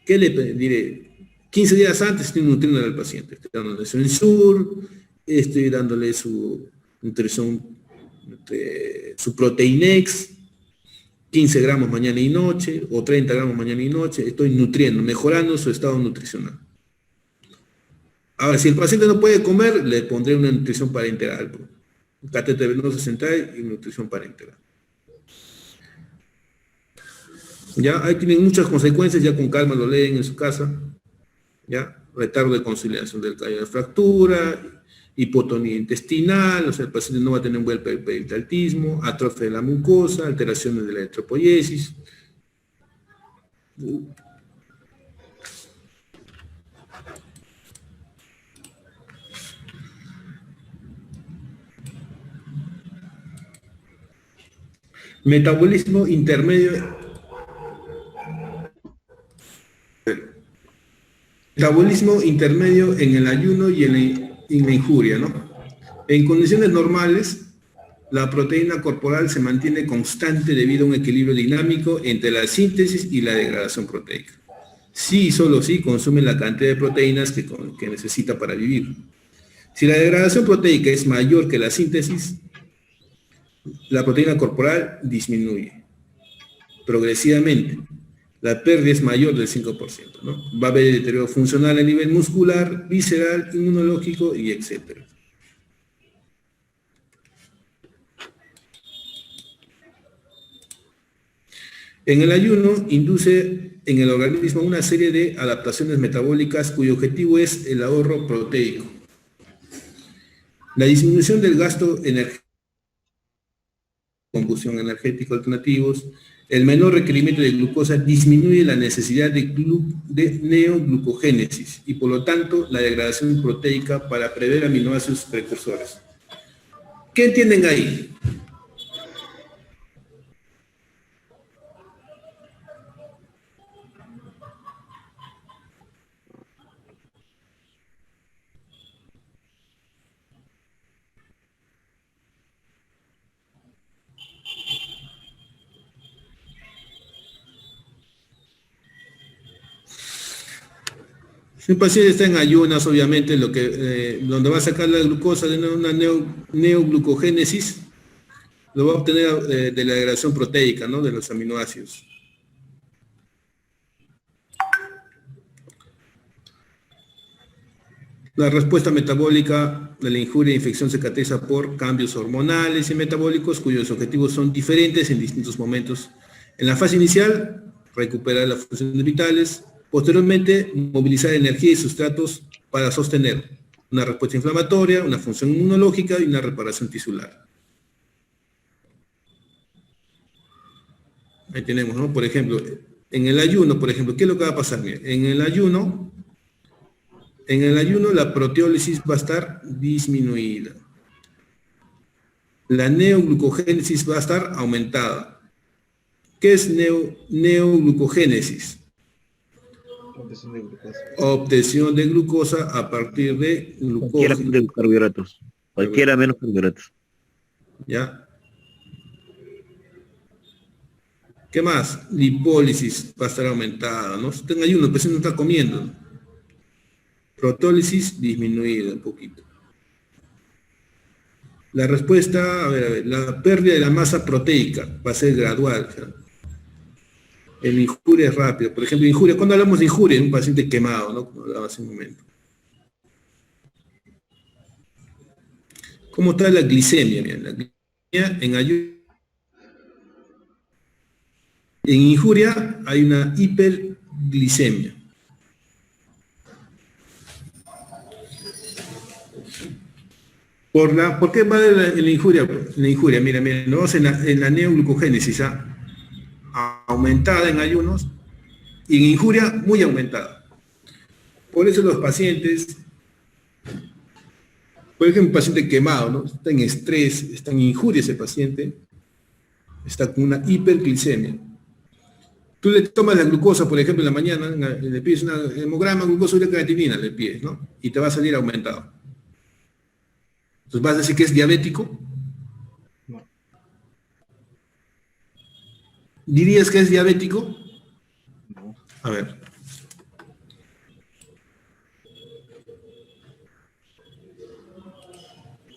¿Qué le diré? 15 días antes estoy nutriendo al paciente. Estoy dándole su Ensure, estoy dándole su nutrición, su Proteinex, 15 gramos mañana y noche, o 30 gramos mañana y noche. Estoy nutriendo, mejorando su estado nutricional. Ahora, si el paciente no puede comer, le pondré una nutrición parenteral. Catéter venoso central y nutrición parenteral. Ya, ahí tienen muchas consecuencias, ya con calma lo leen en su casa. ¿Ya? Retardo de conciliación del callo de fractura, hipotonía intestinal, o sea, el paciente no va a tener un buen peritaltismo, atrofia de la mucosa, alteraciones de la eritropoiesis. Metabolismo intermedio. Metabolismo intermedio en el ayuno y en la injuria, ¿no? En condiciones normales, la proteína corporal se mantiene constante debido a un equilibrio dinámico entre la síntesis y la degradación proteica. Sí y solo sí consume la cantidad de proteínas que necesita para vivir. Si la degradación proteica es mayor que la síntesis, la proteína corporal disminuye progresivamente. La pérdida es mayor del 5%, ¿no? Va a haber deterioro funcional a nivel muscular, visceral, inmunológico y etc. En el ayuno induce en el organismo una serie de adaptaciones metabólicas cuyo objetivo es el ahorro proteico. La disminución del gasto energético, combustión energética alternativos, el menor requerimiento de glucosa disminuye la necesidad de neoglucogénesis y por lo tanto la degradación proteica para prever aminoácidos precursores. ¿Qué entienden ahí? Si un paciente está en ayunas, obviamente, donde va a sacar la glucosa de una neoglucogénesis, lo va a obtener de la degradación proteica, ¿no? De los aminoácidos. La respuesta metabólica de la injuria e infección se caracteriza por cambios hormonales y metabólicos cuyos objetivos son diferentes en distintos momentos. En la fase inicial, recuperar las funciones vitales. Posteriormente, movilizar energía y sustratos para sostener una respuesta inflamatoria, una función inmunológica y una reparación tisular. Ahí tenemos, ¿no? Por ejemplo, en el ayuno, por ejemplo, ¿qué es lo que va a pasar? Mira, en el ayuno la proteólisis va a estar disminuida. La neoglucogénesis va a estar aumentada. ¿Qué es neoglucogénesis? Obtención de glucosa a partir de Cualquiera de carbohidratos. Cualquiera menos carbohidratos. ¿Ya? ¿Qué más? Lipólisis va a estar aumentada, ¿no? Si está en ayuno, el paciente no está comiendo. Protólisis disminuida un poquito. La respuesta, a ver, la pérdida de la masa proteica va a ser gradual. ¿Sí? El injuria es rápido. Por ejemplo, injuria, cuando hablamos de injuria en un paciente quemado, ¿no? Como hablaba hace un momento. ¿Cómo está la glicemia? Bien, la glicemia en ayuno. En injuria hay una hiperglicemia. ¿Por qué va en la injuria? La injuria, mira, lo vamos en la neoglucogénesis, ¿ah? Aumentada en ayunos, y en injuria muy aumentada. Por eso los pacientes, por ejemplo, un paciente quemado, ¿no? Está en estrés, está en injuria ese paciente, está con una hiperglicemia. Tú le tomas la glucosa, por ejemplo, en la mañana, le pides un hemograma, glucosa y creatinina, le pides, ¿no? Y te va a salir aumentado. Entonces, ¿vas a decir que es diabético? No. ¿Dirías que es diabético? No. A ver.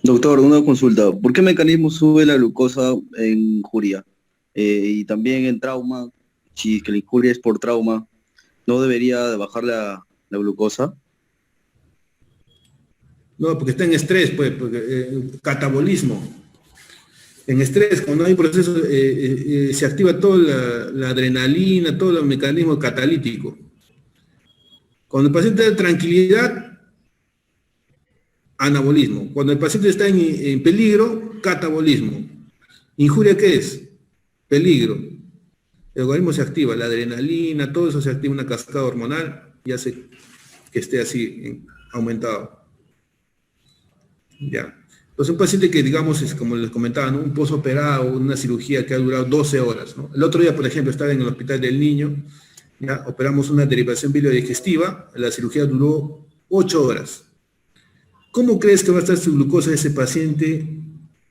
Doctor, una consulta. ¿Por qué mecanismo sube la glucosa en injuria? Y también en trauma, si es que la injuria es por trauma, ¿no debería bajar la glucosa? No, porque está en estrés, pues, porque catabolismo. En estrés, cuando hay proceso, se activa toda la adrenalina, todo el mecanismo catalítico. Cuando el paciente da tranquilidad, anabolismo. Cuando el paciente está en peligro, catabolismo. ¿Injuria qué es? Peligro. El organismo se activa, la adrenalina, todo eso se activa, una cascada hormonal y hace que esté así, aumentado. Ya. Entonces un paciente que, digamos, es como les comentaba, ¿no? Un postoperado, una cirugía que ha durado 12 horas, ¿no? El otro día, por ejemplo, estaba en el hospital del niño, ya operamos una derivación biliodigestiva, la cirugía duró 8 horas. ¿Cómo crees que va a estar su glucosa de ese paciente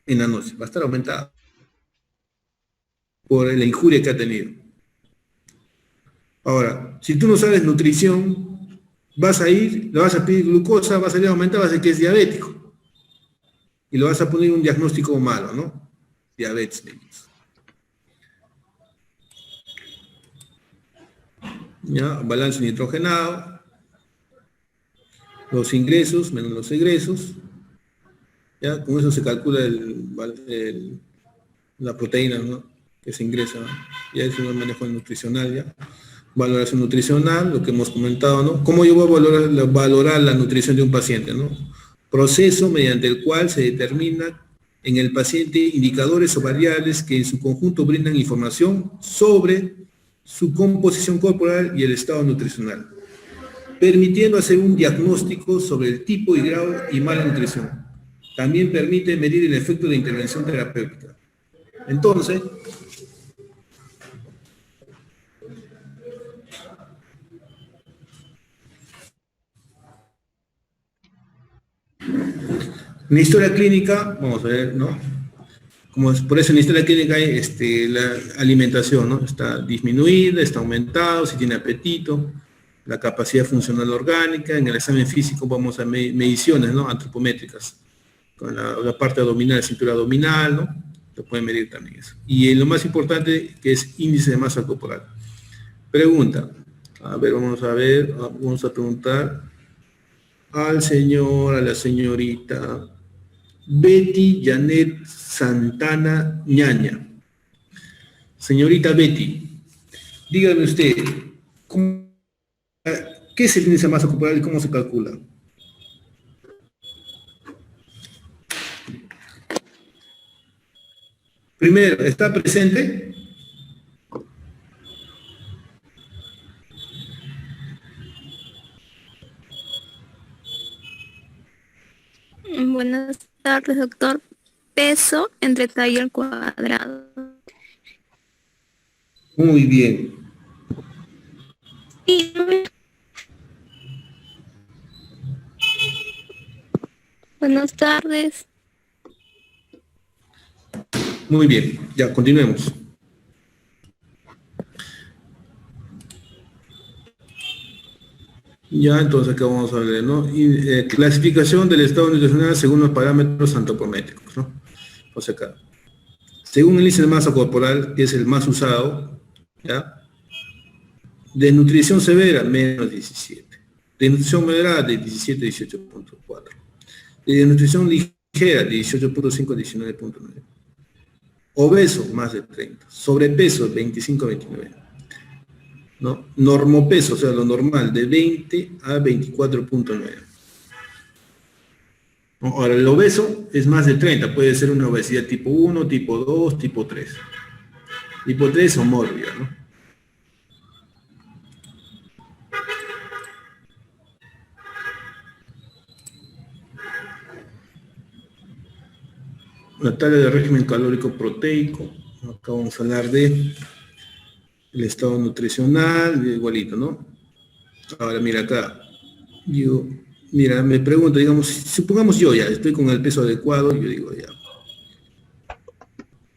en la noche? Va a estar aumentada por la injuria que ha tenido. Ahora, si tú no sabes nutrición, vas a ir, le vas a pedir glucosa, va a salir aumentada, vas a decir que es diabético. Y le vas a poner un diagnóstico malo, ¿no? Diabetes. Ya, balance nitrogenado. Los ingresos menos los egresos. Ya, con eso se calcula la proteína, ¿no? Que se ingresa, ¿no? Ya es un manejo nutricional, ya. Valoración nutricional, lo que hemos comentado, ¿no? ¿Cómo yo voy a valorar la nutrición de un paciente, ¿no? Proceso mediante el cual se determina en el paciente indicadores o variables que en su conjunto brindan información sobre su composición corporal y el estado nutricional, permitiendo hacer un diagnóstico sobre el tipo y grado y mala nutrición. también permite medir el efecto de intervención terapéutica. Entonces, en la historia clínica, vamos a ver, ¿no? Por eso en la historia clínica hay la alimentación, ¿no? Está disminuida, está aumentado, si tiene apetito, la capacidad funcional orgánica. En el examen físico vamos a mediciones, ¿no? Antropométricas, con la parte abdominal, cintura abdominal, ¿no? Se puede medir también eso. Y lo más importante, que es índice de masa corporal. Pregunta. A ver, vamos a preguntar al señor, a la señorita Betty Janet Santana Ñaña. Señorita Betty, dígame usted, ¿qué es el índice de masa corporal y cómo se calcula? Primero, ¿está presente? Buenas tardes, doctor. Peso entre talla al cuadrado. Muy bien. Buenas tardes. Muy bien, ya continuemos. Ya, entonces acá vamos a ver, ¿no? Clasificación del estado nutricional según los parámetros antropométricos, ¿no? O sea, acá. Según el índice de masa corporal, que es el más usado, ¿ya? Desnutrición severa, menos 17. Desnutrición moderada, de 17 a 18.4. Desnutrición ligera, 18.5 a 19.9. Obeso, más de 30. Sobrepeso, 25 a 29. ¿No? Normopeso, o sea, lo normal, de 20 a 24.9. Ahora, el obeso es más de 30, puede ser una obesidad tipo 1, tipo 2, tipo 3. Tipo 3 o mórbida, ¿no? La tabla de régimen calórico proteico. Acá vamos a hablar de el estado nutricional, igualito, ¿no? Ahora, mira acá. Mira, me pregunto, digamos, supongamos yo ya estoy con el peso adecuado, yo digo ya,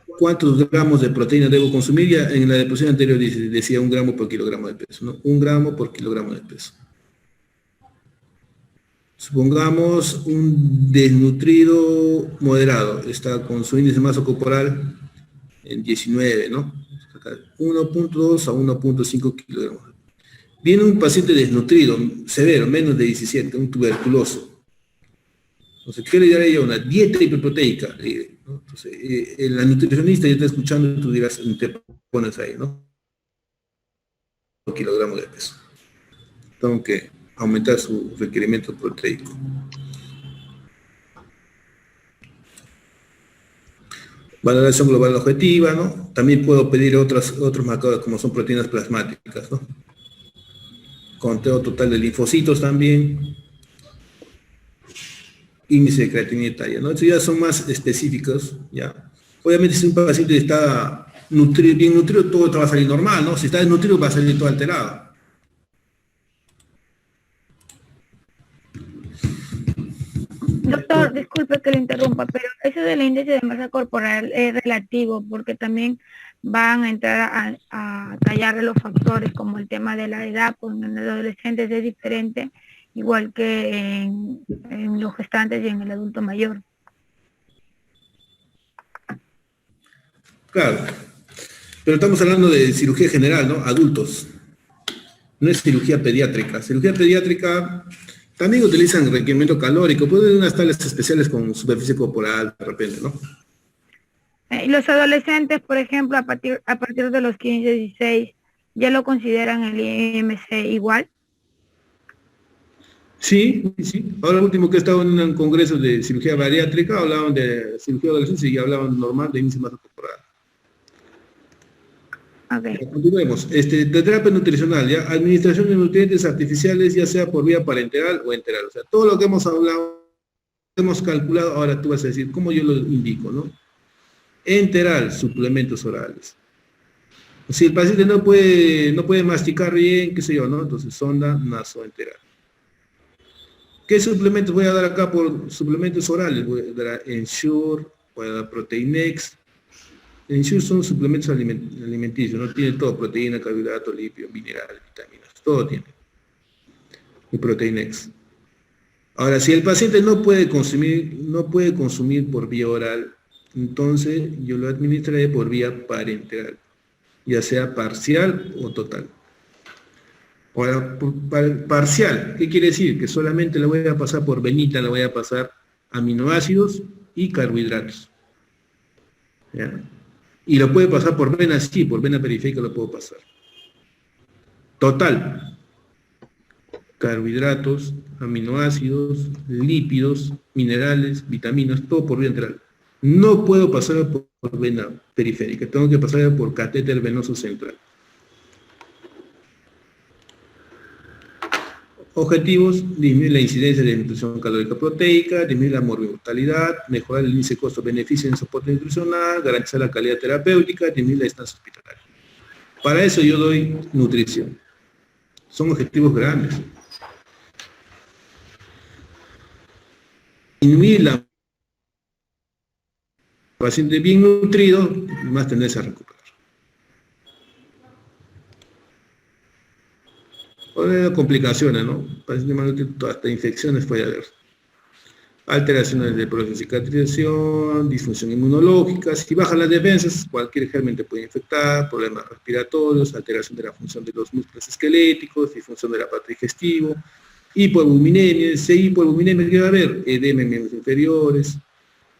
¿cuántos gramos de proteína debo consumir? Ya en la diapositiva anterior decía 1 gramo por kilogramo de peso, ¿no? 1 gramo por kilogramo de peso. Supongamos un desnutrido moderado, está con su índice de masa corporal en 19, ¿no? 1.2 a 1.5 kilogramos. Viene un paciente desnutrido, severo, menos de 17, un tuberculoso. Entonces, ¿qué le daría? Una dieta hiperproteica. ¿No? Entonces, la nutricionista ya está escuchando y tú dirás, te pones ahí, ¿no? Kilogramos de peso. Tengo que aumentar su requerimiento proteico. Valoración global objetiva, ¿no? También puedo pedir otros marcadores como son proteínas plasmáticas, ¿no? Conteo total de linfocitos también. Índice de creatinina y talla, ¿no? Estos ya son más específicos, ¿ya? Obviamente si un paciente está bien nutrido, todo va a salir normal, ¿no? Si está desnutrido va a salir todo alterado. Doctor, disculpe que le interrumpa, pero eso del índice de masa corporal es relativo porque también van a entrar a tallar los factores como el tema de la edad, pues en los adolescentes es diferente, igual que en los gestantes y en el adulto mayor. Claro, pero estamos hablando de cirugía general, ¿no? Adultos. No es cirugía pediátrica. Cirugía pediátrica también utilizan requerimiento calórico, pueden haber unas tablas especiales con superficie corporal, de repente, ¿no? Y los adolescentes, por ejemplo, a partir de los 15, 16, ¿ya lo consideran el IMC igual? Sí, sí. Ahora último que he estado en un congreso de cirugía bariátrica, hablaban de cirugía adolescente y hablaban normal de índice de masa corporal. Okay. Continuemos. De terapia nutricional, ¿ya? Administración de nutrientes artificiales, ya sea por vía parenteral o enteral. O sea, todo lo que hemos hablado hemos calculado, ahora tú vas a decir, ¿cómo yo lo indico, no? Enteral, suplementos orales. Si el paciente no puede masticar bien, qué sé yo, ¿no? Entonces, sonda nasoenteral. ¿Qué suplementos voy a dar acá por suplementos orales? Voy a dar Ensure, voy a dar Proteinex. Ensure son suplementos alimenticios, ¿no? Tiene todo, proteína, carbohidratos, lípidos, minerales, vitaminas, todo tiene. Y Proteinex. Ahora, si el paciente no puede consumir por vía oral, entonces yo lo administraré por vía parenteral, ya sea parcial o total. Ahora, parcial, ¿qué quiere decir? Que solamente la voy a pasar por venita, la voy a pasar aminoácidos y carbohidratos. ¿Ya? Y lo puede pasar por vena, sí, por vena periférica lo puedo pasar. Total, carbohidratos, aminoácidos, lípidos, minerales, vitaminas, todo por vía enteral. No puedo pasar por vena periférica, tengo que pasar por catéter venoso central. Objetivos: disminuir la incidencia de nutrición calórica proteica, disminuir la mortalidad, mejorar el índice costo-beneficio en soporte nutricional, garantizar la calidad terapéutica, disminuir la estancia hospitalaria. Para eso yo doy nutrición. Son objetivos grandes. Disminuir la paciente bien nutrido, más tendencia a recuperar. O complicaciones, ¿no? Paciente malnutrido, hasta infecciones puede haber. Alteraciones del proceso de cicatrización, disfunción inmunológica, si bajan las defensas, cualquier germen te puede infectar, problemas respiratorios, alteración de la función de los músculos esqueléticos, disfunción del aparato digestivo, hipoalbuminemia, ¿qué va a haber? Edema en miembros inferiores,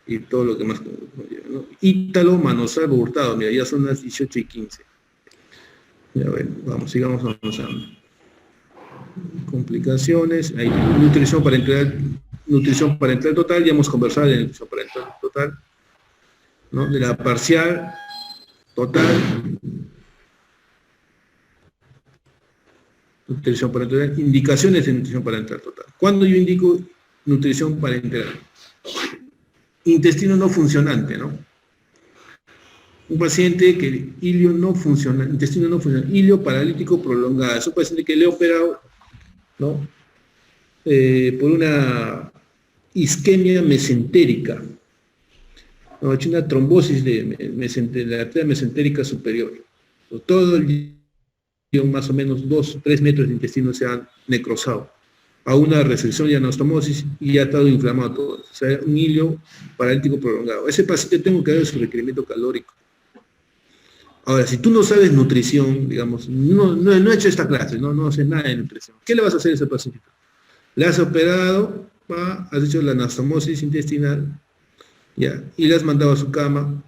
y todo lo que más conlleva, ¿no? Ítalo, Manosalvo, Hurtado, mira, ya son las 18:15. Ya bueno, vamos, sigamos avanzando. Complicaciones, hay nutrición parenteral total, ya hemos conversado de nutrición parenteral total, ¿no? De la parcial, total, nutrición parenteral, indicaciones de nutrición parenteral total. ¿Cuándo yo indico nutrición parenteral? Intestino no funcionante, ¿no? Un paciente que intestino no funciona, ilio paralítico prolongado, es un paciente que le he operado, ¿no? Por una isquemia mesentérica, ¿no? Ha hecho una trombosis de la arteria mesentérica superior. Todo el más o menos 2-3 metros de intestino se han necrosado a una restricción y anastomosis y ya ha estado inflamado todo. O sea, un ilio paralítico prolongado. Ese paciente tengo que dar su requerimiento calórico. Ahora, si tú no sabes nutrición, digamos, no he hecho esta clase, no sé nada de nutrición, ¿qué le vas a hacer a ese paciente? Le has operado, has hecho la anastomosis intestinal, ya, y le has mandado a su cama,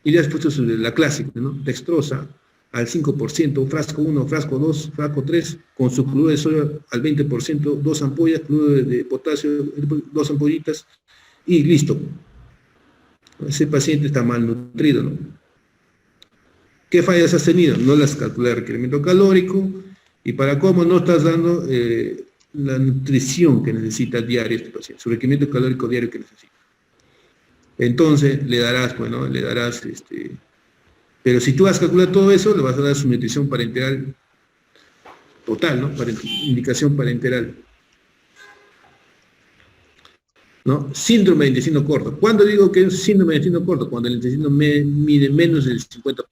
y le has puesto la clásica, ¿no? Dextrosa al 5%, frasco 1, frasco 2, frasco 3, con su cloruro de sodio al 20%, 2 ampollas, cloruro de potasio, 2 ampollitas, y listo. Ese paciente está malnutrido, ¿no? ¿Qué fallas has tenido? No las calculé el requerimiento calórico, y para cómo no estás dando la nutrición que necesita diario este paciente, su requerimiento calórico diario que necesita. Entonces le darás, bueno, pero si tú vas a calcular todo eso, le vas a dar su nutrición parenteral total, ¿no? Indicación parenteral. ¿No? Síndrome de intestino corto. ¿Cuándo digo que es síndrome de intestino corto? Cuando el intestino mide menos del 50%,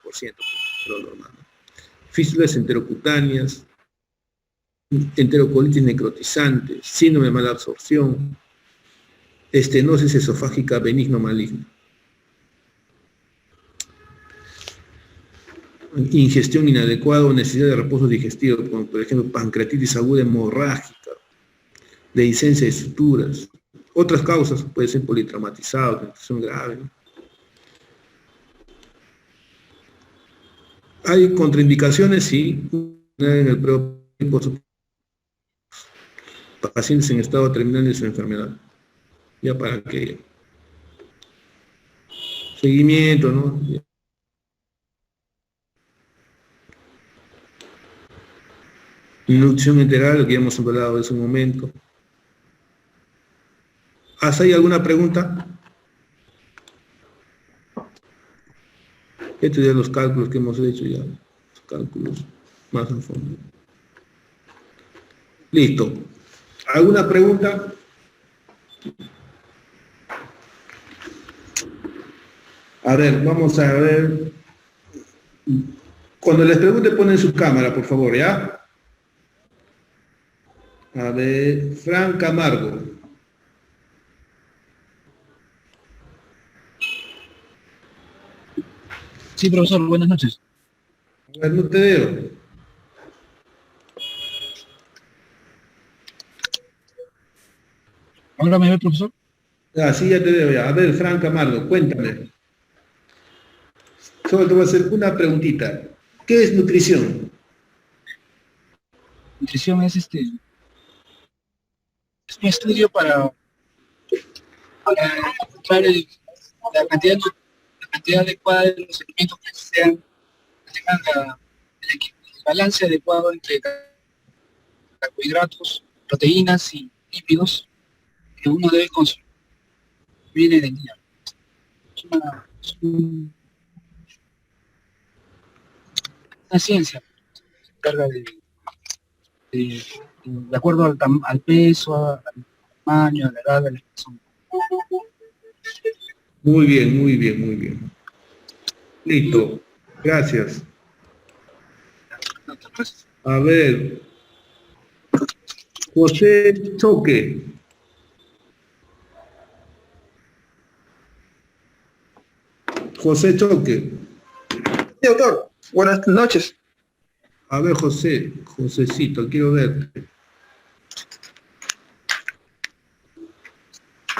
lo normal, ¿no? Fístulas enterocutáneas, enterocolitis necrotizante, síndrome de mala absorción, estenosis esofágica benigno maligna, ingestión inadecuada o necesidad de reposo digestivo, como por ejemplo pancreatitis aguda hemorrágica, dehiscencia de suturas. Otras causas pueden ser politraumatizados, infección grave, ¿no? Hay contraindicaciones, sí, en el pacientes en estado terminal de su enfermedad. Ya para que seguimiento, ¿no? Nutrición enteral, lo que ya hemos hablado hace un momento. ¿Hasta ahí alguna pregunta? Estos ya los cálculos que hemos hecho ya, los cálculos más a fondo. Listo. ¿Alguna pregunta? A ver, vamos a ver. Cuando les pregunte, ponen su cámara, por favor, ¿ya? A ver, Fran Camargo. Sí, profesor, buenas noches. A ver, no te veo. ¿Ahora me ve, profesor? Ah, sí, ya te veo ya. A ver, Fran Camargo, cuéntame. Solo te voy a hacer una preguntita. ¿Qué es nutrición? Nutrición es es un estudio para encontrar la cantidad adecuada de los alimentos que tengan el balance adecuado entre carbohidratos, proteínas y lípidos que uno debe consumir en el día. Una ciencia que se encarga de acuerdo al peso, al tamaño, a la edad de la persona. Muy bien, muy bien, muy bien. Listo. Gracias. A ver. José Choque. José Choque. Sí, doctor. Buenas noches. A ver, Josecito, quiero verte.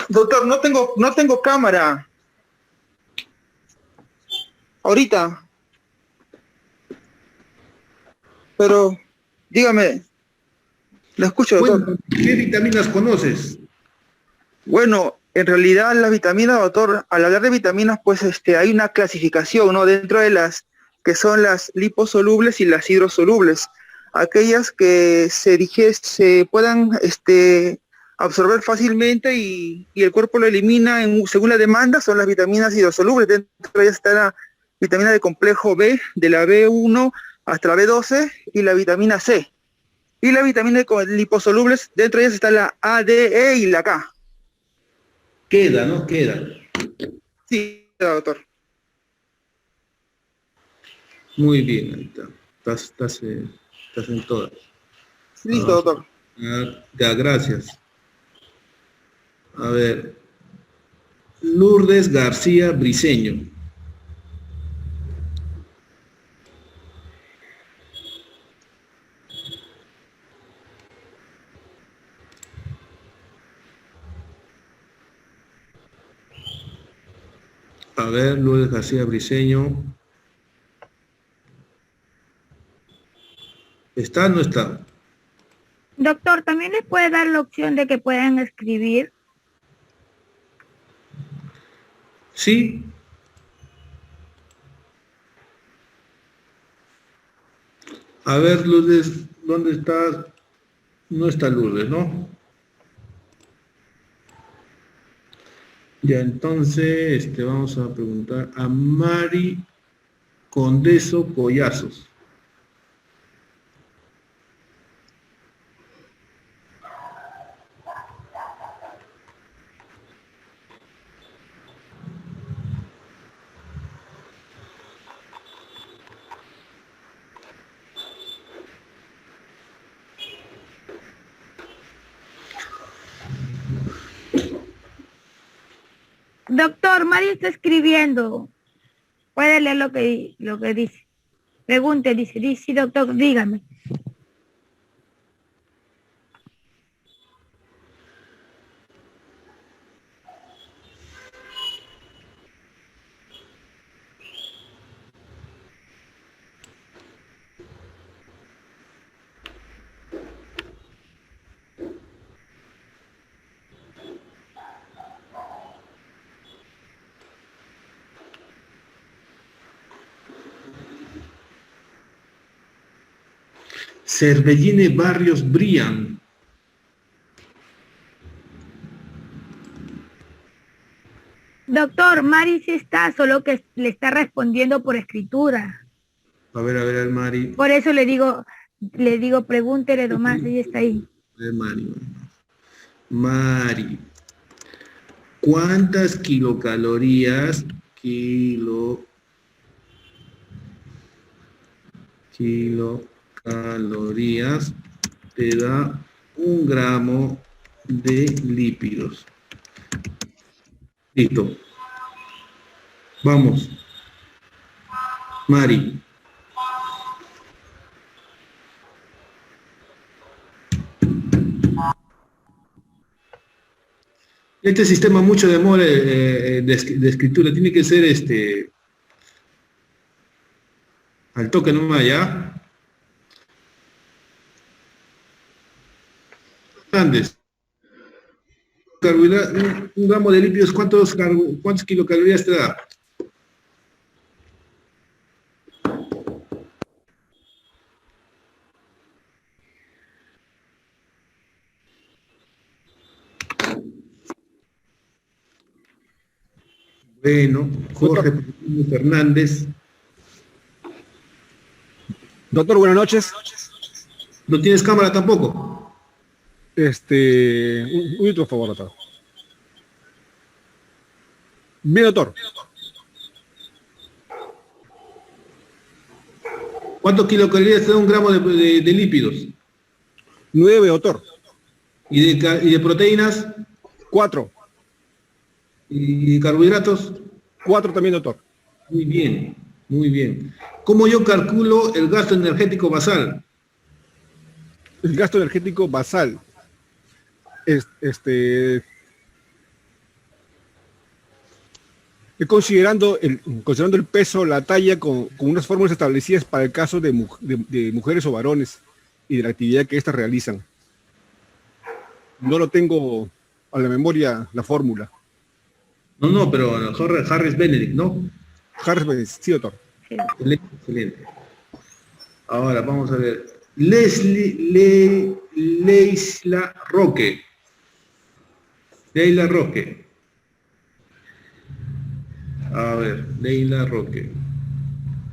Doctor, no tengo cámara. Ahorita. Pero, dígame. Lo escucho, doctor. ¿Qué vitaminas conoces? Bueno, en realidad las vitaminas, doctor, al hablar de vitaminas, pues hay una clasificación, ¿no? Dentro de las que son las liposolubles y las hidrosolubles. Aquellas que se puedan absorber fácilmente y el cuerpo lo elimina según la demanda, son las vitaminas hidrosolubles. Dentro de ellas está la vitamina de complejo B, de la B1 hasta la B12, y la vitamina C. Y la vitamina de liposolubles, dentro de ellas está la A, D, E y la K. Queda, ¿no? Queda. Sí, doctor. Muy bien, ahí está. Estás en todas. Listo, doctor. Ya, gracias. A ver. Lourdes García Briceño. A ver, Lourdes García Briceño. ¿Está o no está? Doctor, ¿también les puede dar la opción de que puedan escribir? Sí. A ver, Lourdes, ¿dónde está? No está Lourdes, ¿no? Ya, entonces, vamos a preguntar a Mari Condeso Collazos. Doctor, Mario está escribiendo. Puede leer lo que dice. Pregunte, dice, sí, doctor, dígame. Cervelline Barrios Brian. Doctor, Mari sí está, solo que le está respondiendo por escritura. A ver, Mari. Por eso le digo, pregúntele nomás, ella está ahí. A ver, Mari. ¿Cuántas kilocalorías te da 1 gramo de lípidos? Listo. Vamos. Mari. Este sistema mucho demora de escritura, tiene que ser al toque nomás, ¿ya? Hernández. Un gramo de lípidos, ¿cuántas kilocalorías te da? Bueno, Jorge Fernández. Doctor, buenas noches. ¿No tienes cámara tampoco? Un minuto, por favor, doctor. Bien, doctor. ¿Cuántos kilocalorías te da 1 gramo de lípidos? 9, doctor. ¿Y de proteínas? 4. ¿Y carbohidratos? 4 también, doctor. Muy bien, muy bien. ¿Cómo yo calculo el gasto energético basal? El gasto energético basal. Considerando el peso, la talla, con unas fórmulas establecidas para el caso de mujeres o varones y de la actividad que éstas realizan. No lo tengo a la memoria la fórmula. No, pero Harris Benedict, ¿no? Harris Benedict, sí, doctor. Excelente. Ahora, vamos a ver. Leisla Roque. A ver, Leila Roque.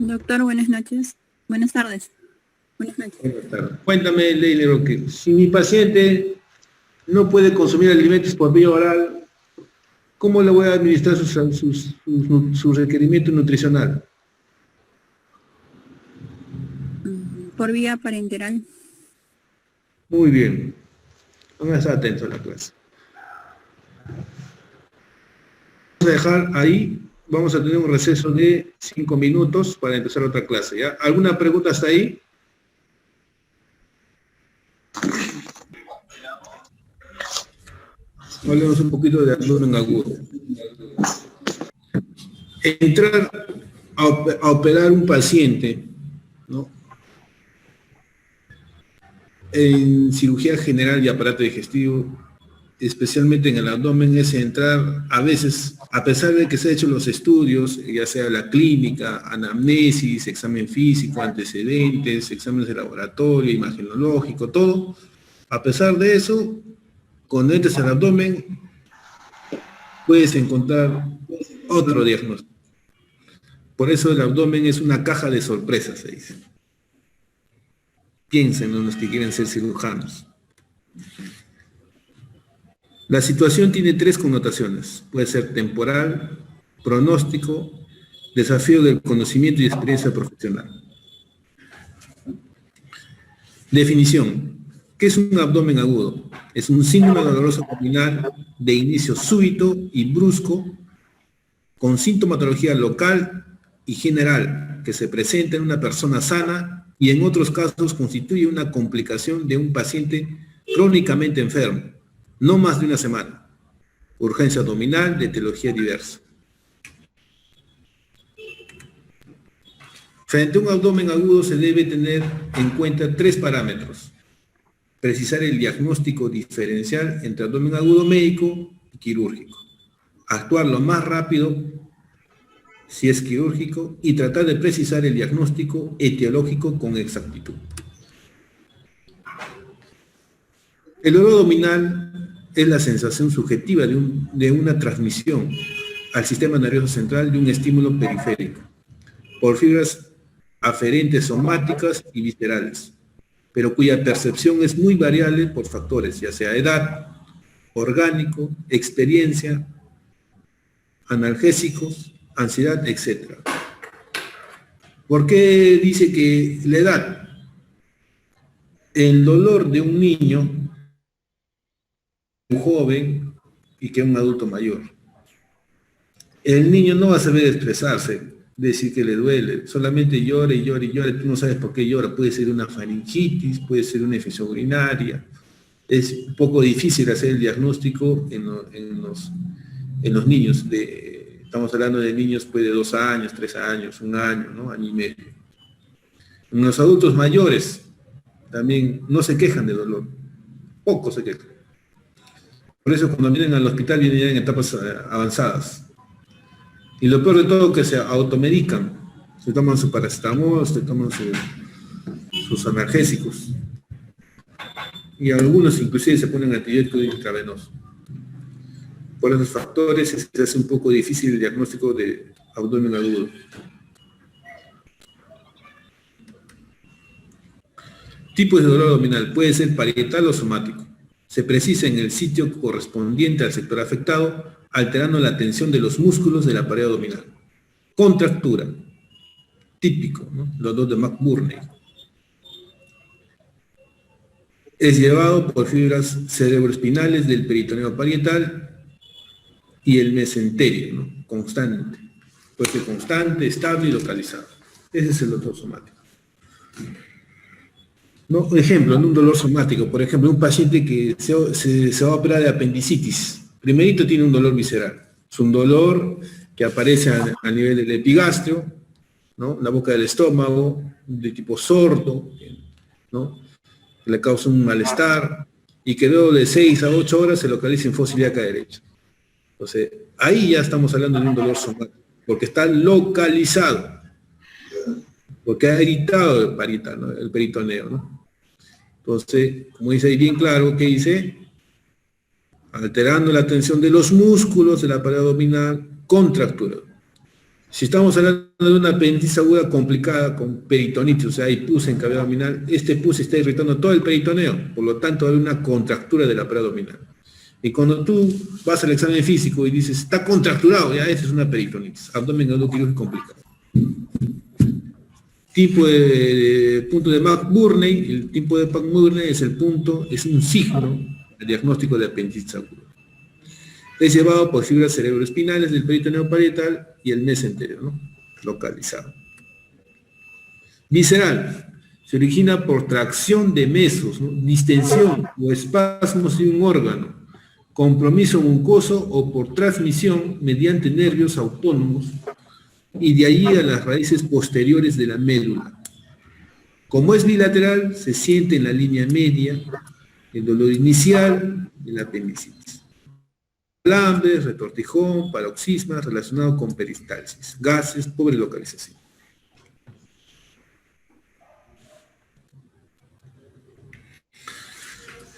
Doctor, buenas noches. Buenas tardes. Buenas noches. Buenas tardes. Cuéntame, Leila Roque, si mi paciente no puede consumir alimentos por vía oral, ¿cómo le voy a administrar su requerimiento nutricional? Por vía parenteral. Muy bien. Póngase atento a la clase. Vamos a dejar ahí, vamos a tener un receso de 5 minutos para empezar otra clase, ¿ya? ¿Alguna pregunta hasta ahí? Hablemos un poquito de abdomen agudo. Entrar a operar un paciente, ¿no?, en cirugía general y aparato digestivo, especialmente en el abdomen, es entrar a veces, a pesar de que se han hecho los estudios, ya sea la clínica, anamnesis, examen físico, antecedentes, exámenes de laboratorio, imagenológico, todo, a pesar de eso, cuando entres al abdomen, puedes encontrar otro diagnóstico. Por eso el abdomen es una caja de sorpresas, se dice. Piensen en los que quieren ser cirujanos. La situación tiene 3 connotaciones. Puede ser temporal, pronóstico, desafío del conocimiento y experiencia profesional. Definición. ¿Qué es un abdomen agudo? Es un síndrome doloroso abdominal de inicio súbito y brusco, con sintomatología local y general, que se presenta en una persona sana y en otros casos constituye una complicación de un paciente crónicamente enfermo, no más de 1 semana. Urgencia abdominal de etiología diversa. Frente a un abdomen agudo se debe tener en cuenta 3 parámetros. Precisar el diagnóstico diferencial entre abdomen agudo médico y quirúrgico. Actuar lo más rápido si es quirúrgico y tratar de precisar el diagnóstico etiológico con exactitud. El dolor abdominal es la sensación subjetiva de una transmisión al sistema nervioso central de un estímulo periférico, por fibras aferentes somáticas y viscerales, pero cuya percepción es muy variable por factores, ya sea edad, orgánico, experiencia, analgésicos, ansiedad, etc. ¿Por qué dice que la edad? El dolor de un niño, un joven y que un adulto mayor. El niño no va a saber expresarse, decir que le duele, solamente llora y llora y llora, tú no sabes por qué llora, puede ser una faringitis, puede ser una infección urinaria. Es un poco difícil hacer el diagnóstico en los niños, estamos hablando de niños pues, de 2 años, 3 años, 1 año, ¿no? Año y medio. En los adultos mayores también no se quejan de dolor, pocos se quejan. Por eso cuando vienen al hospital vienen ya en etapas avanzadas. Y lo peor de todo es que se automedican, se toman su paracetamol, se toman sus analgésicos. Y algunos inclusive se ponen antibiótico intravenoso. Por esos factores se hace un poco difícil el diagnóstico de abdomen agudo. Tipos de dolor abdominal, puede ser parietal o somático. Se precisa en el sitio correspondiente al sector afectado, alterando la tensión de los músculos de la pared abdominal. Contractura, típico, ¿no? Los dos de McBurney. Es llevado por fibras cerebroespinales del peritoneo parietal y el mesenterio, ¿no? Constante. Puede ser constante, estable y localizado. Ese es el dolor somático. ¿No? Un ejemplo, en un dolor somático, por ejemplo, un paciente que se va a operar de apendicitis. Primerito tiene un dolor visceral. Es un dolor que aparece a nivel del epigastrio, ¿no? La boca del estómago, de tipo sordo, ¿no? Le causa un malestar y que luego de 6 a 8 horas se localiza en fosa ilíaca derecha. Entonces, ahí ya estamos hablando de un dolor somático, porque está localizado, porque ha irritado el parietal, ¿no? El peritoneo, ¿no? Entonces, como dice ahí bien claro, ¿qué dice? Alterando la tensión de los músculos de la pared abdominal, contractura. Si estamos hablando de una apendicitis aguda complicada con peritonitis, o sea, hay pus en cavidad abdominal, este pus está irritando todo el peritoneo, por lo tanto hay una contractura de la pared abdominal. Y cuando tú vas al examen físico y dices, está contracturado, ya esa es una peritonitis, abdomen agudo quirúrgico complicado. Tipo de punto de McBurney, el tipo de McBurney es el punto, es un signo de diagnóstico de apendicitis aguda. Es llevado por fibras cerebroespinales del peritoneo parietal y el mesenterio, ¿no? Localizado. Visceral. Se origina por tracción de mesos, ¿no? Distensión o espasmos de un órgano, compromiso mucoso o por transmisión mediante nervios autónomos y de allí a las raíces posteriores de la médula. Como es bilateral, se siente en la línea media el dolor inicial de la apendicitis. Calambres, retortijón, paroxisma relacionado con peristalsis, gases, pobre localización.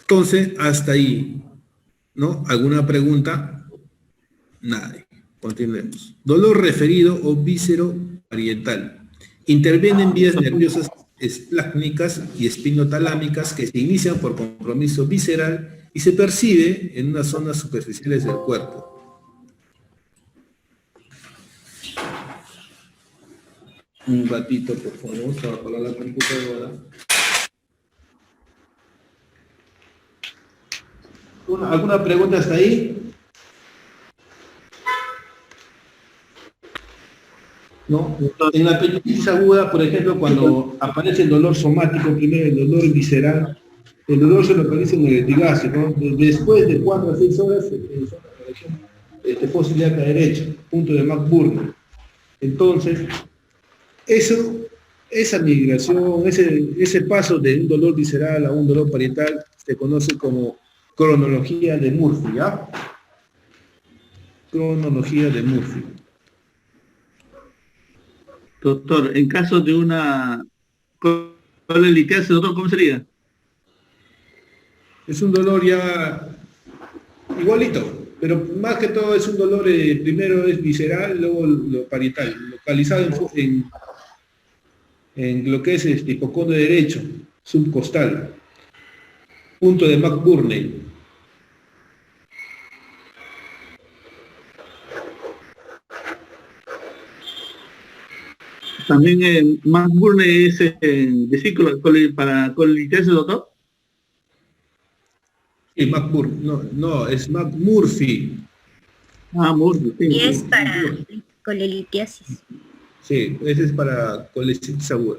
Entonces, hasta ahí, ¿no? ¿Alguna pregunta? Nada. Continuemos. Dolor referido o víscero-parietal. Intervienen vías nerviosas esplácnicas y espinotalámicas que se inician por compromiso visceral y se percibe en unas zonas superficiales del cuerpo. Un ratito, por favor, para apagar la computadora. ¿Alguna pregunta hasta ahí? ¿No? En la apendicitis aguda, por ejemplo, cuando aparece el dolor somático, primero el dolor visceral, el dolor se localiza en el epigastrio, ¿no? Después de 4 a 6 horas, fosa ilíaca derecha, punto de McBurney. Entonces, esa migración, ese paso de un dolor visceral a un dolor parietal, se conoce como cronología de Murphy, ¿ya? Cronología de Murphy. Doctor, en caso de una colelitiasis, doctor, ¿cómo sería? Es un dolor ya igualito, pero más que todo es un dolor, primero es visceral, luego lo parietal, localizado en lo que es hipocondo derecho, subcostal, punto de McBurney. También McBurney es vesícula para colitiasis, doctor. Sí, McBurney, no, es McMurphy. Murphy, sí. Y es para colelitiasis. Sí, ese es para colestitis aguda.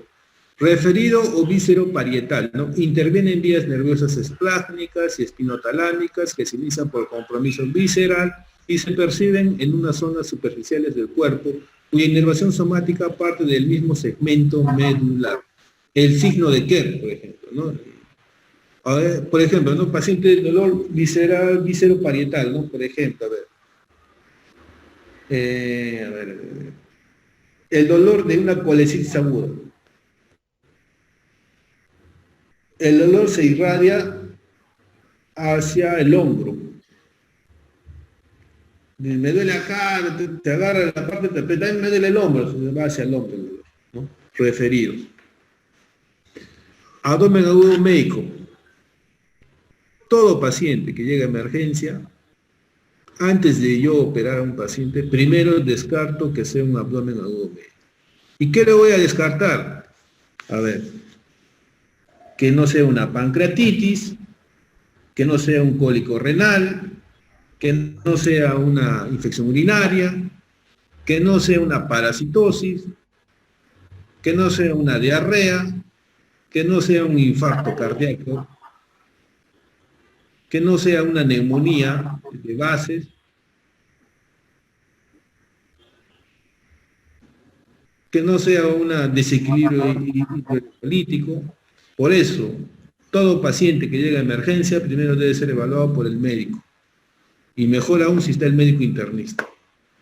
Referido o víscero parietal, ¿no? Interviene en vías nerviosas esplácnicas y espinotalámicas que se inician por compromiso visceral y se perciben en unas zonas superficiales del cuerpo cuya inervación somática parte del mismo segmento medular. El signo de Kerr, por ejemplo, ¿no? A ver, por ejemplo, ¿no? Paciente de dolor visceral, víscero parietal, ¿no? Por ejemplo, a ver. El dolor de una colecitis aguda. El dolor se irradia hacia el hombro. Me duele acá, te agarra la parte, pero también me duele el hombro, se va hacia el hombro, ¿no? Referido. Abdomen agudo médico. Todo paciente que llega a emergencia, antes de yo operar a un paciente, primero descarto que sea un abdomen agudo médico. ¿Y qué le voy a descartar? A ver, que no sea una pancreatitis, que no sea un cólico renal, que no sea una infección urinaria, que no sea una parasitosis, que no sea una diarrea, que no sea un infarto cardíaco, que no sea una neumonía de bases, que no sea un desequilibrio hidrolítico. Por eso, todo paciente que llega a emergencia primero debe ser evaluado por el médico. Y mejor aún si está el médico internista,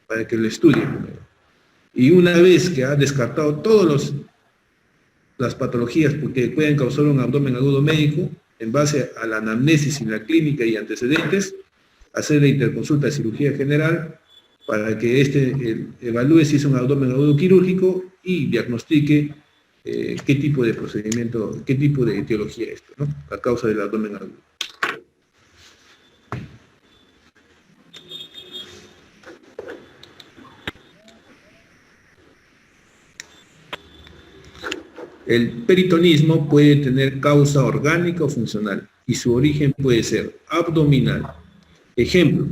para que lo estudie primero. Y una vez que ha descartado todas las patologías que pueden causar un abdomen agudo médico, en base a la anamnesis en la clínica y antecedentes, hacer la interconsulta de cirugía general para que evalúe si es un abdomen agudo quirúrgico y diagnostique qué tipo de procedimiento, qué tipo de etiología es esto, ¿no? A causa del abdomen agudo. El peritonismo puede tener causa orgánica o funcional y su origen puede ser abdominal. Ejemplo,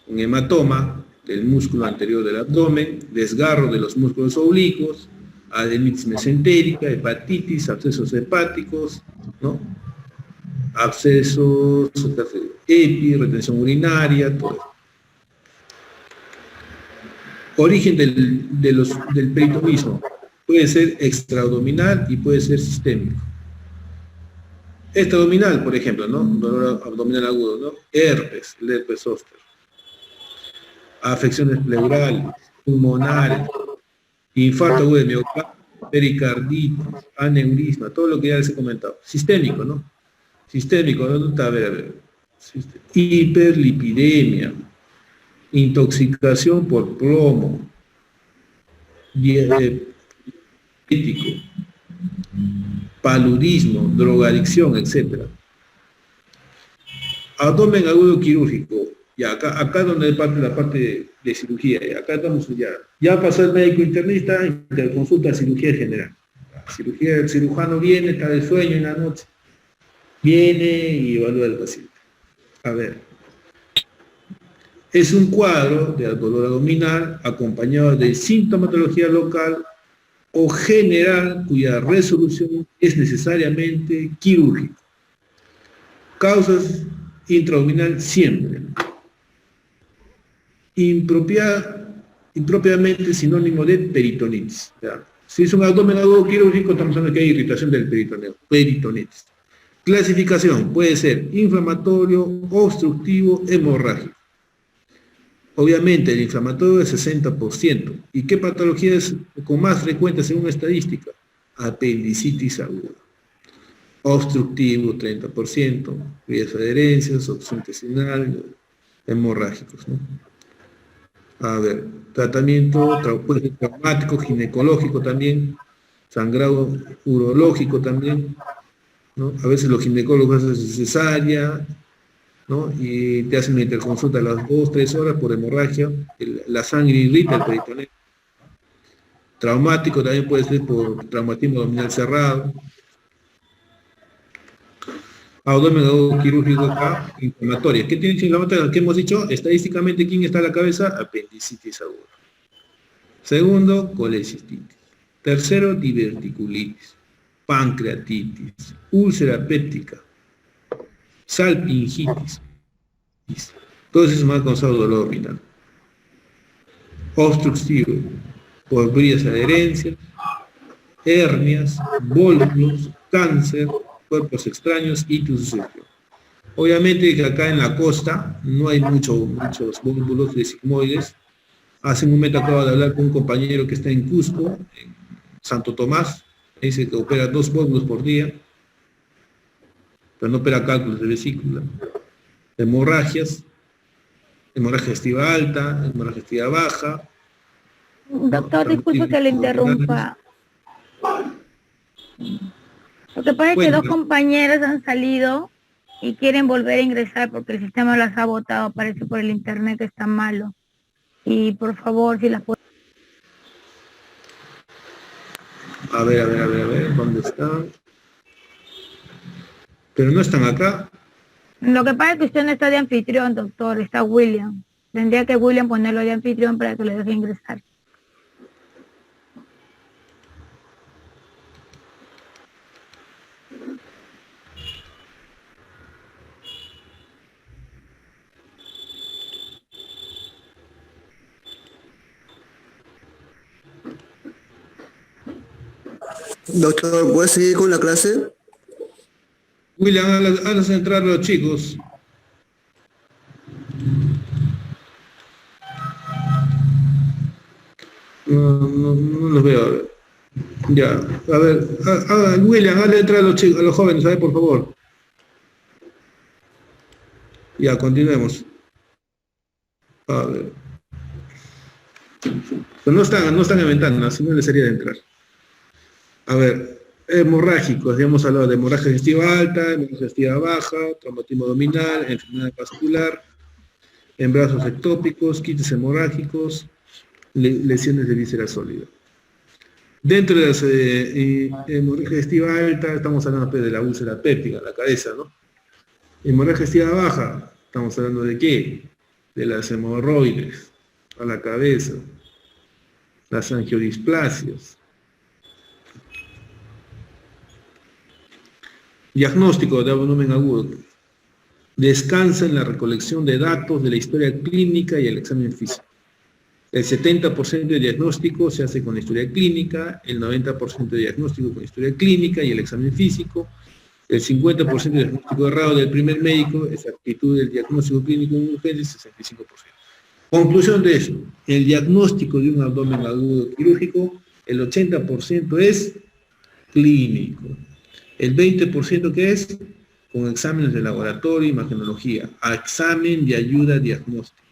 un hematoma del músculo anterior del abdomen, desgarro de los músculos oblicuos, adenitis mesentérica, hepatitis, abscesos hepáticos, ¿no? Abscesos, retención urinaria, todo. Origen del peritonismo. Puede ser extraabdominal y puede ser sistémico. Extraabdominal, por ejemplo, ¿no? Dolor abdominal agudo, ¿no? Herpes, el herpes zóster. Afecciones pleurales, pulmonares, infarto agudo de miocardio, pericarditis, aneurisma, todo lo que ya les he comentado. Sistémico, ¿no? Sistémico, ¿no? A ver. Hiperlipidemia, intoxicación por plomo, paludismo, drogadicción, etc. Abdomen agudo quirúrgico. Ya, acá donde parte la parte de cirugía. Acá estamos ya pasó el médico internista, interconsulta cirugía general. Cirugía, el cirujano viene, está de sueño en la noche. Viene y evalúa al paciente. A ver. Es un cuadro de dolor abdominal acompañado de sintomatología local o general cuya resolución es necesariamente quirúrgica. Causas intraabdominal siempre. Impropiamente sinónimo de peritonitis. ¿Ya? Si es un abdomen agudo quirúrgico, estamos hablando que hay irritación del peritoneo, peritonitis. Clasificación puede ser inflamatorio, obstructivo, hemorrágico. Obviamente el inflamatorio es 60%. ¿Y qué patología es con más frecuente según estadística? Apendicitis aguda. Obstructivo 30%, vías adherencias, obstrucción intestinal, hemorrágicos, ¿no? A ver, tratamiento puede ser traumático, ginecológico también, sangrado urológico también, ¿no? A veces los ginecólogos hacen cesárea, ¿no? Y te hacen una interconsulta a las 2-3 horas por hemorragia, la sangre irrita el peritoneo. Traumático también puede ser por traumatismo abdominal cerrado. Abdomen agudo quirúrgico acá, inflamatoria. ¿Qué tiene inflamatoria? ¿Qué hemos dicho? Estadísticamente, ¿quién está en la cabeza? Apendicitis aguda. Segundo, colecistitis. Tercero, diverticulitis, pancreatitis, úlcera péptica, salpingitis. Todos esos me han causado dolor renal. Obstructivo, por vías adherencias, hernias, volúmenes, cáncer, cuerpos extraños y tusición. Obviamente que acá en la costa no hay muchos vólvulos de sigmoides. Hace un momento acabo de hablar con un compañero que está en Cusco, en Santo Tomás, dice que opera 2 vólvulos por día, pero no opera cálculos de vesícula. Hemorragias, hemorragia digestiva alta, hemorragia digestiva baja. Doctor, disculpe que le interrumpa. Lo que pasa es que 2 compañeras han salido y quieren volver a ingresar porque el sistema las ha botado, parece por el internet que está malo. Y por favor, si las puedo... A ver, ¿dónde están? Pero no están acá. Lo que pasa es que usted no está de anfitrión, doctor, está William. Tendría que William ponerlo de anfitrión para que le deje ingresar. Doctor, ¿puedes seguir con la clase? William, hazlos entrar los chicos. No los veo ahora. Ya, a ver, William, hazle entrar a los chicos, a los jóvenes, a ver, por favor. Ya, continuemos. A ver. Pero no están en ventana, si no les sería de entrar. A ver, hemorrágicos, ya hemos hablado de hemorragia digestiva alta, hemorragia digestiva baja, traumatismo abdominal, enfermedad vascular, embarazos ectópicos, quites hemorrágicos, lesiones de víscera sólida. Dentro de las hemorragia digestiva alta, estamos hablando de la úlcera péptica, la cabeza, ¿no? Hemorragia digestiva baja, estamos hablando de qué? De las hemorroides, a la cabeza, las angiodisplasias. Diagnóstico de abdomen agudo. Descansa en la recolección de datos de la historia clínica y el examen físico. El 70% de diagnóstico se hace con la historia clínica, el 90% de diagnóstico con historia clínica y el examen físico, el 50% de diagnóstico errado del primer médico, exactitud del diagnóstico clínico en urgencias, 65%. Conclusión de eso, el diagnóstico de un abdomen agudo quirúrgico, el 80% es clínico. El 20% que es con exámenes de laboratorio, imagenología, a examen de ayuda diagnóstica.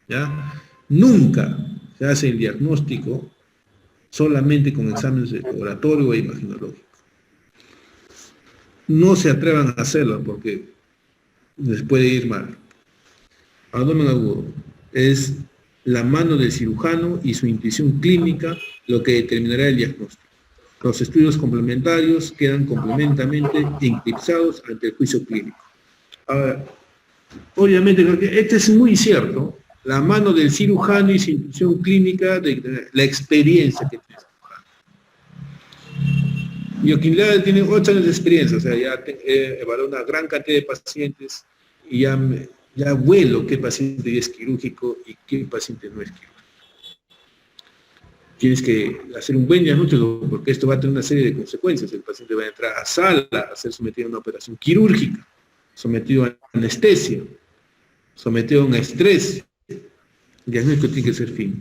¿Ya? Nunca se hace el diagnóstico solamente con exámenes de laboratorio e imagenológico. No se atrevan a hacerlo porque les puede ir mal. Abdomen agudo es la mano del cirujano y su intuición clínica lo que determinará el diagnóstico. Los estudios complementarios quedan complementamente encriptados ante el juicio clínico. Ahora, obviamente, este es muy cierto, la mano del cirujano y su intuición clínica, de la experiencia que tiene el cirujano. Bioquímica tiene 8 años de experiencia, o sea, ya he evaluado una gran cantidad de pacientes y ya vuelo qué paciente es quirúrgico y qué paciente no es quirúrgico. Tienes que hacer un buen diagnóstico porque esto va a tener una serie de consecuencias. El paciente va a entrar a sala a ser sometido a una operación quirúrgica, sometido a anestesia, sometido a un estrés. El diagnóstico tiene que ser fino.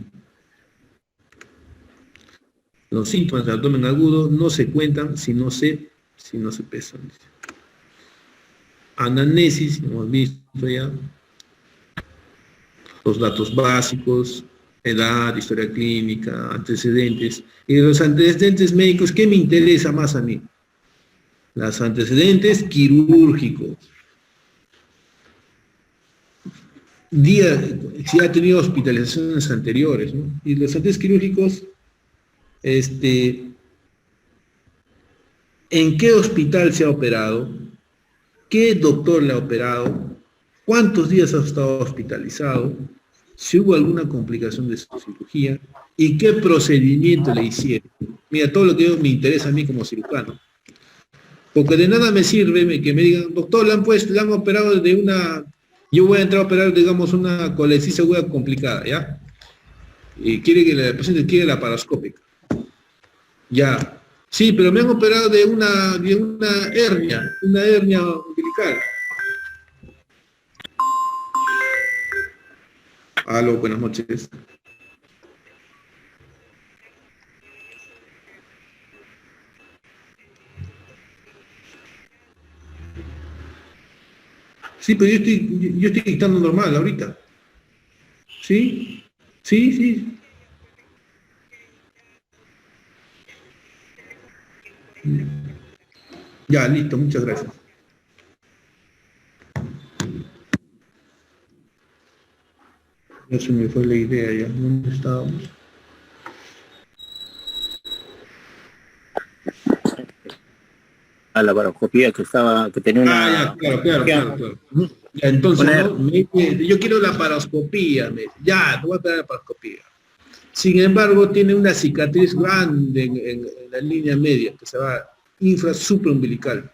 Los síntomas del abdomen agudo no se cuentan si no se pesan. Anamnesis, hemos visto ya. los datos básicos, edad, historia clínica, antecedentes. Y los antecedentes médicos, ¿qué me interesa más a mí? Los antecedentes quirúrgicos. Si ha tenido hospitalizaciones anteriores, ¿no? Y los antecedentes quirúrgicos, ¿en qué hospital se ha operado? ¿Qué doctor le ha operado? ¿Cuántos días ha estado hospitalizado? Si hubo alguna complicación de su cirugía y qué procedimiento le hicieron. Mira, todo lo que me interesa a mí como cirujano. Porque de nada me sirve que me digan, doctor, le han operado de una... Yo voy a entrar a operar, digamos, una colecisis aguda complicada, ¿ya? Y quiere que el paciente quiere la paroscópica. Ya. Sí, pero me han operado de una hernia umbilical. Aló, buenas noches. Sí, pero yo estoy dictando normal ahorita. ¿Sí? Sí. Ya, listo, muchas gracias. Ya se me fue la idea ya. ¿Dónde estábamos? A la paroscopía que tenía una... Claro. Ya, entonces, ¿no? Yo quiero la paroscopía, ya, te voy a pegar la paroscopía. Sin embargo, tiene una cicatriz grande en la línea media, que se va supraumbilical.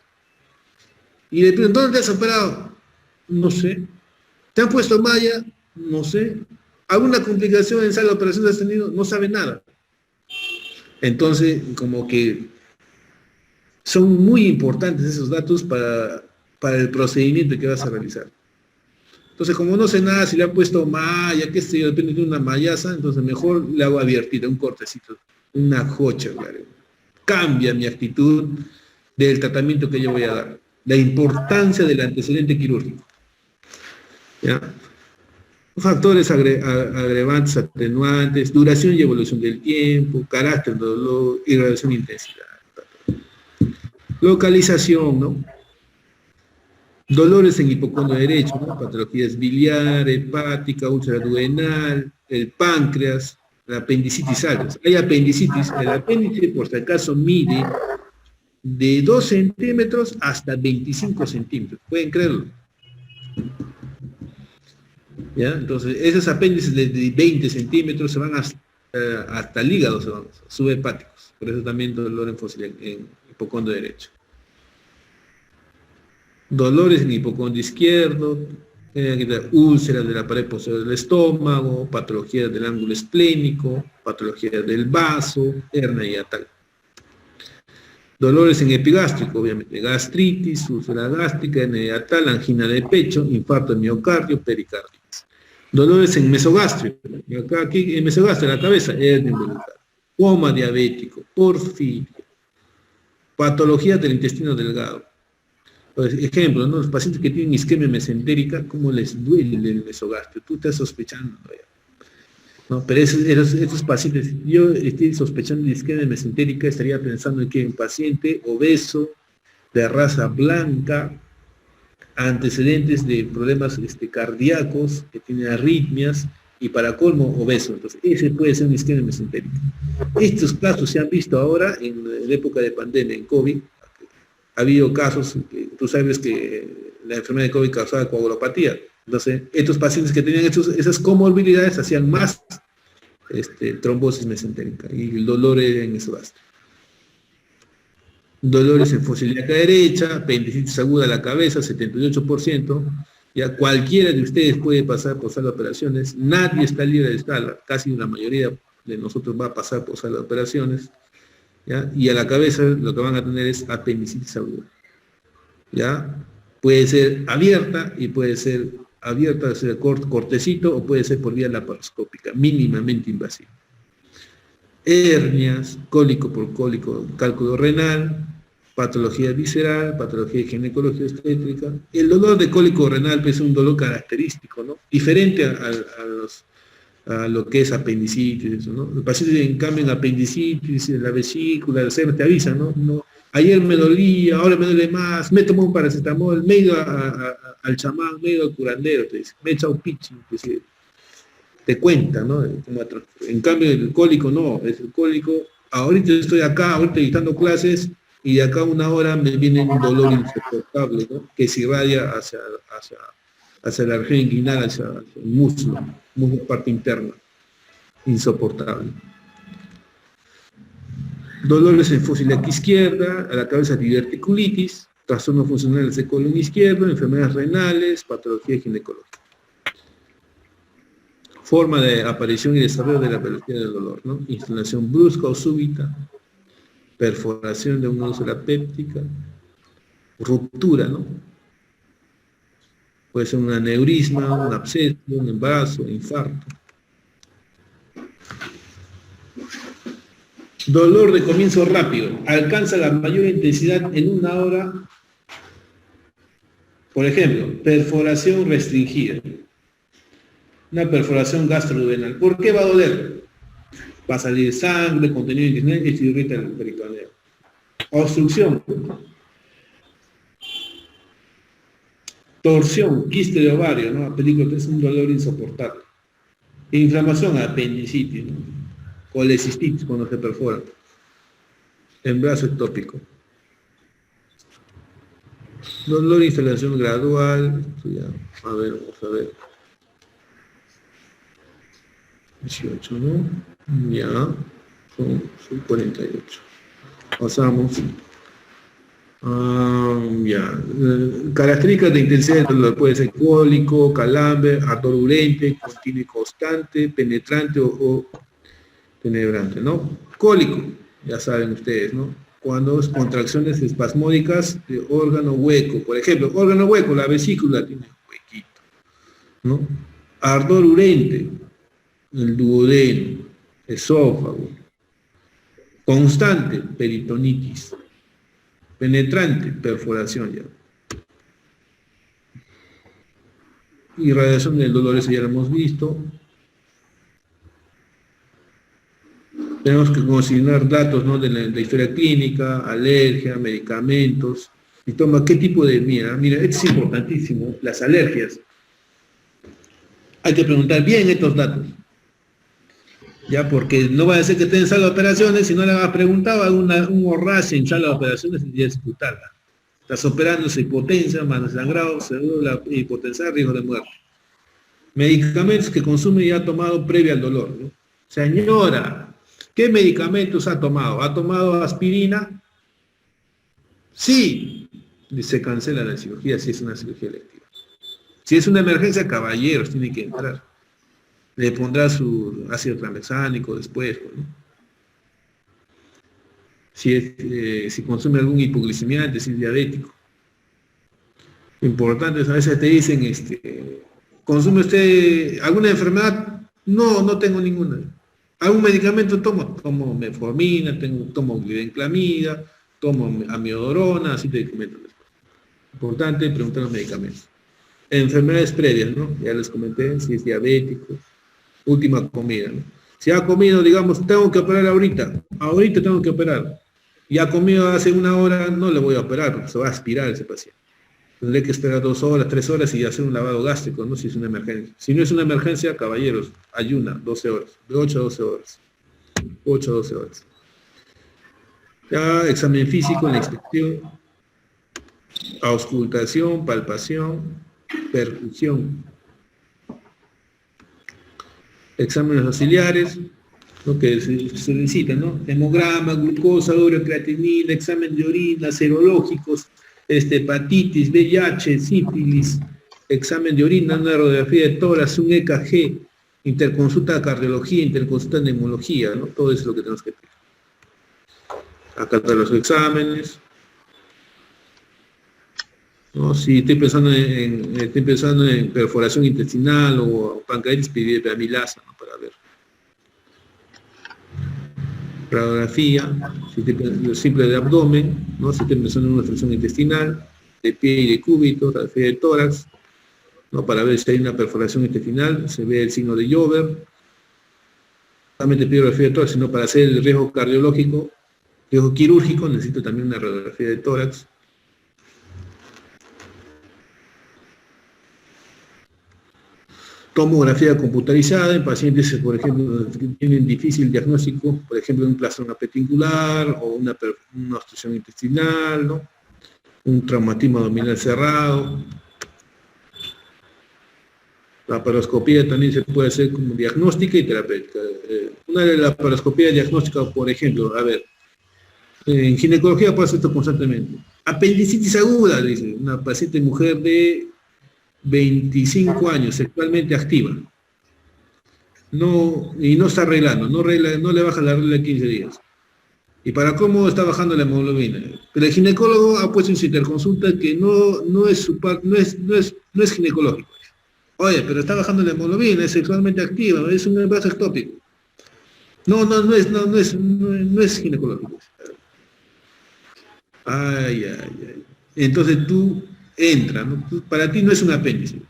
Y le pregunto, ¿dónde te has operado? No sé. ¿Te han puesto malla? No sé. ¿Alguna complicación en sala de operaciones has tenido? No sabe nada. Entonces, como que son muy importantes esos datos para el procedimiento que vas a realizar. Entonces, como no sé nada, si le han puesto malla, qué sé yo, depende de una mallaza, entonces mejor le hago abiertita, un cortecito, una jocha, claro. Cambia mi actitud del tratamiento que yo voy a dar. La importancia del antecedente quirúrgico. ¿Ya? Factores agrevantes, atenuantes, duración y evolución del tiempo, carácter, dolor, irradiación e intensidad. Localización, ¿no? Dolores en hipocondrio derecho, ¿no? Patologías biliar, hepática, ultraduodenal, el páncreas, la apendicitis alta. Hay apendicitis, el apéndice por si acaso mide de 2 centímetros hasta 25 centímetros. ¿Pueden creerlo? ¿Ya? Entonces, esos apéndices de 20 centímetros se van hasta el hígado, se van subhepáticos. Por eso también dolor en hipocondrio derecho. Dolores en hipocondrio izquierdo, úlceras de la pared posterior del estómago, patologías del ángulo esplénico, patologías del vaso, hernia hiatal. Dolores en epigástrico, obviamente, gastritis, úlcera gástrica, hernia hiatal, angina de pecho, infarto de miocardio, pericarditis. Dolores en mesogástrico, aquí en mesogastrio, en la cabeza, hernia umbilical, coma diabético, porfiria, patologías del intestino delgado. Por ejemplo, ¿no? Los pacientes que tienen isquemia mesentérica, ¿cómo les duele el mesogastrio? Tú estás sospechando, ¿no? Pero esos pacientes, yo estoy sospechando de isquemia mesentérica, estaría pensando en que un paciente obeso, de raza blanca, antecedentes de problemas cardíacos, que tiene arritmias, y para colmo, obeso. Entonces, ese puede ser una isquemia mesentérica. Estos casos se han visto ahora en la época de pandemia, en COVID. Ha habido casos, tú sabes que la enfermedad de COVID causaba coagulopatía. Entonces, estos pacientes que tenían esas comorbilidades hacían más trombosis mesentérica y el dolor en esogastrio. Dolores en fosa ilíaca derecha, apendicitis aguda a la cabeza, 78%. Ya cualquiera de ustedes puede pasar por sala de operaciones. Nadie está libre de estar, casi la mayoría de nosotros va a pasar por sala de operaciones. ¿Ya? Y a la cabeza lo que van a tener es apendicitis aguda. ¿Ya? Puede ser abierta y puede ser abierta, o sea, cortecito, o puede ser por vía laparoscópica, mínimamente invasiva. Hernias, cólico por cólico, cálculo renal, patología visceral, patología ginecológica obstétrica. El dolor de cólico renal pues, es un dolor característico, ¿no? Diferente a lo que es apendicitis, eso, ¿no? Los pacientes en cambio en apendicitis, en la vesícula, el seno te avisan, ¿no? Ayer me dolía, ahora me duele más, me tomó un paracetamol, me he ido al chamán, me he ido al curandero, te dice, me he echado pitching, te cuenta, ¿no? En cambio el cólico no, es el cólico, ahorita estoy acá, ahorita dictando clases, y de acá a una hora me viene un dolor insoportable, ¿no? Que se irradia hacia la región inguinal, hacia el muslo, parte interna, insoportable. Dolores en fósil aquí izquierda, a la cabeza diverticulitis, trastornos funcionales de colon izquierdo, enfermedades renales, patología ginecológica. Forma de aparición y desarrollo de la patología del dolor, ¿no? Inflamación brusca o súbita, perforación de una úlcera péptica, ruptura, ¿no? Puede ser un aneurisma, un absceso, un embarazo, infarto. Dolor de comienzo rápido, alcanza la mayor intensidad en una hora. Por ejemplo, perforación restringida. Una perforación gastroduodenal. ¿Por qué va a doler? Va a salir sangre, contenido intestinal y se irrita el peritoneo. Obstrucción. Torsión, quiste de ovario, ¿no? Película es un dolor insoportable. Inflamación, apendicitis, ¿no? Colecistitis cuando se perfora. Embarazo ectópico. Dolor de instalación gradual. A ver, vamos a ver. 18, ¿no? Ya. Son 48. Pasamos. Ya. Características de intensidad del dolor. Puede ser cólico, calambre, ardor urente, continuo y constante, penetrante o penetrante, ¿no? Cólico, ya saben ustedes, ¿no? Cuando es contracciones espasmódicas de órgano hueco. Por ejemplo, órgano hueco, la vesícula tiene huequito, ¿no? Ardor urente, el duodeno, esófago. Constante, peritonitis. Penetrante, perforación ya. Irradiación del dolor, eso ya lo hemos visto. Tenemos que consignar datos, ¿no? de la historia clínica, alergia, medicamentos. Y toma qué tipo de... Mira, esto es importantísimo, las alergias. Hay que preguntar bien estos datos. Ya, porque no va a ser que estén en sala de operaciones, si no le has preguntado, un horracio en sala de operaciones y disputarla. Estás operándose hipotensa, mano sangrado, cédula hipotensa, riesgo de muerte. Medicamentos que consume y ha tomado previo al dolor, ¿no? Señora, ¿qué medicamentos ha tomado? ¿Ha tomado aspirina? Sí. Se cancela la cirugía si es una cirugía electiva. Si es una emergencia, caballeros, tiene que entrar. Le pondrá su ácido tranexánico después, ¿no? Si consume algún hipoglicemiante, si es diabético. Lo importante es, a veces te dicen, ¿consume usted alguna enfermedad? No, no tengo ninguna. ¿Algún medicamento tomo? Tomo metformina, tomo glibenclamida, tomo amiodarona, así te comento después. Importante preguntar los medicamentos. Enfermedades previas, ¿no? Ya les comenté, si es diabético. Última comida, ¿no? Si ha comido, digamos, tengo que operar ahorita tengo que operar. Y ha comido hace una hora, no le voy a operar, se va a aspirar ese paciente. Tendré que esperar 2 horas, 3 horas y hacer un lavado gástrico, ¿no? Si es una emergencia. Si no es una emergencia, caballeros, ayuna 12 horas, de 8 a 12 horas. 8 a 12 horas. Ya, examen físico, la inspección, auscultación, palpación, percusión. Exámenes auxiliares, lo que se necesita, ¿no? Hemograma, glucosa, creatinina, examen de orina, serológicos, hepatitis, VIH, sífilis, examen de orina, una radiografía de tórax, un EKG, interconsulta de cardiología, interconsulta de neumología, ¿no? Todo eso es lo que tenemos que pedir. Acá están los exámenes. ¿No? Si estoy pensando en perforación intestinal o pancreatitis, pedir amilasa, ¿no? Para ver. radiografía, simple de abdomen, ¿no? Si te menciona una obstrucción intestinal, de pie y de cúbito, radiografía de tórax, ¿no? Para ver si hay una perforación intestinal, se ve el signo de Jover. No solamente pido radiografía de tórax, sino para hacer el riesgo cardiológico, riesgo quirúrgico, necesito también una radiografía de tórax. Tomografía computarizada en pacientes, por ejemplo, que tienen difícil diagnóstico, por ejemplo, un plastoma petincular o una obstrucción intestinal, ¿no? Un traumatismo abdominal cerrado. La laparoscopía también se puede hacer como diagnóstica y terapéutica. Una de las laparoscopías diagnósticas, por ejemplo, a ver, en ginecología pasa esto constantemente. Apendicitis aguda, dice, una paciente mujer de 25 años, sexualmente activa. No, y no está arreglando, no le baja la regla de 15 días. ¿Y para cómo está bajando la hemoglobina? Pero el ginecólogo ha puesto en su interconsulta que no es ginecológico. Oye, pero está bajando la hemoglobina, es sexualmente activa, es un embarazo ectópico. No es ginecológico. Ay. Entonces tú entras, ¿no? Para ti no es un apéndice.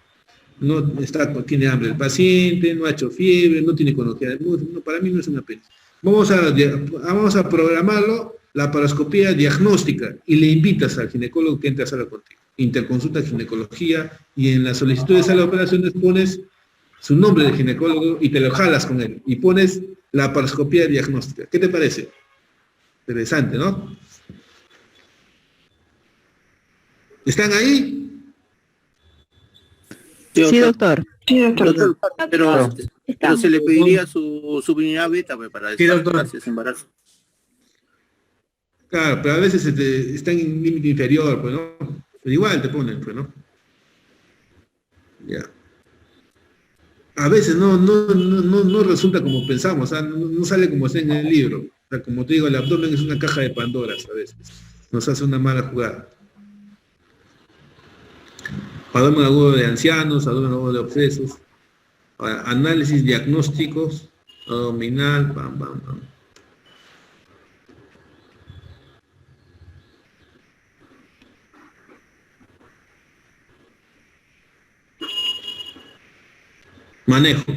Tiene hambre el paciente, no ha hecho fiebre, no tiene conogía de muslo, no, para mí no es un apéndice. Vamos a programarlo, la laparoscopía diagnóstica, y le invitas al ginecólogo que entre a sala contigo. Interconsulta ginecología, y en la solicitud de sala de operaciones pones su nombre de ginecólogo y te lo jalas con él, y pones la laparoscopía diagnóstica. ¿Qué te parece? Interesante, ¿no? ¿Están ahí? Sí, doctor. Doctor, Pero se le pediría su vitamina beta pues, para descartarse ese embarazo. Claro, pero a veces está en límite inferior, pues, ¿no? Pero igual te ponen, pues, ¿no? Ya. A veces no resulta como pensamos, o sea, no sale como está en el libro. O sea, como te digo, el abdomen es una caja de Pandoras a veces. Nos hace una mala jugada. Abdomen agudo de ancianos, abdomen agudo de obsesos, análisis diagnósticos, abdominal, pam. Manejo.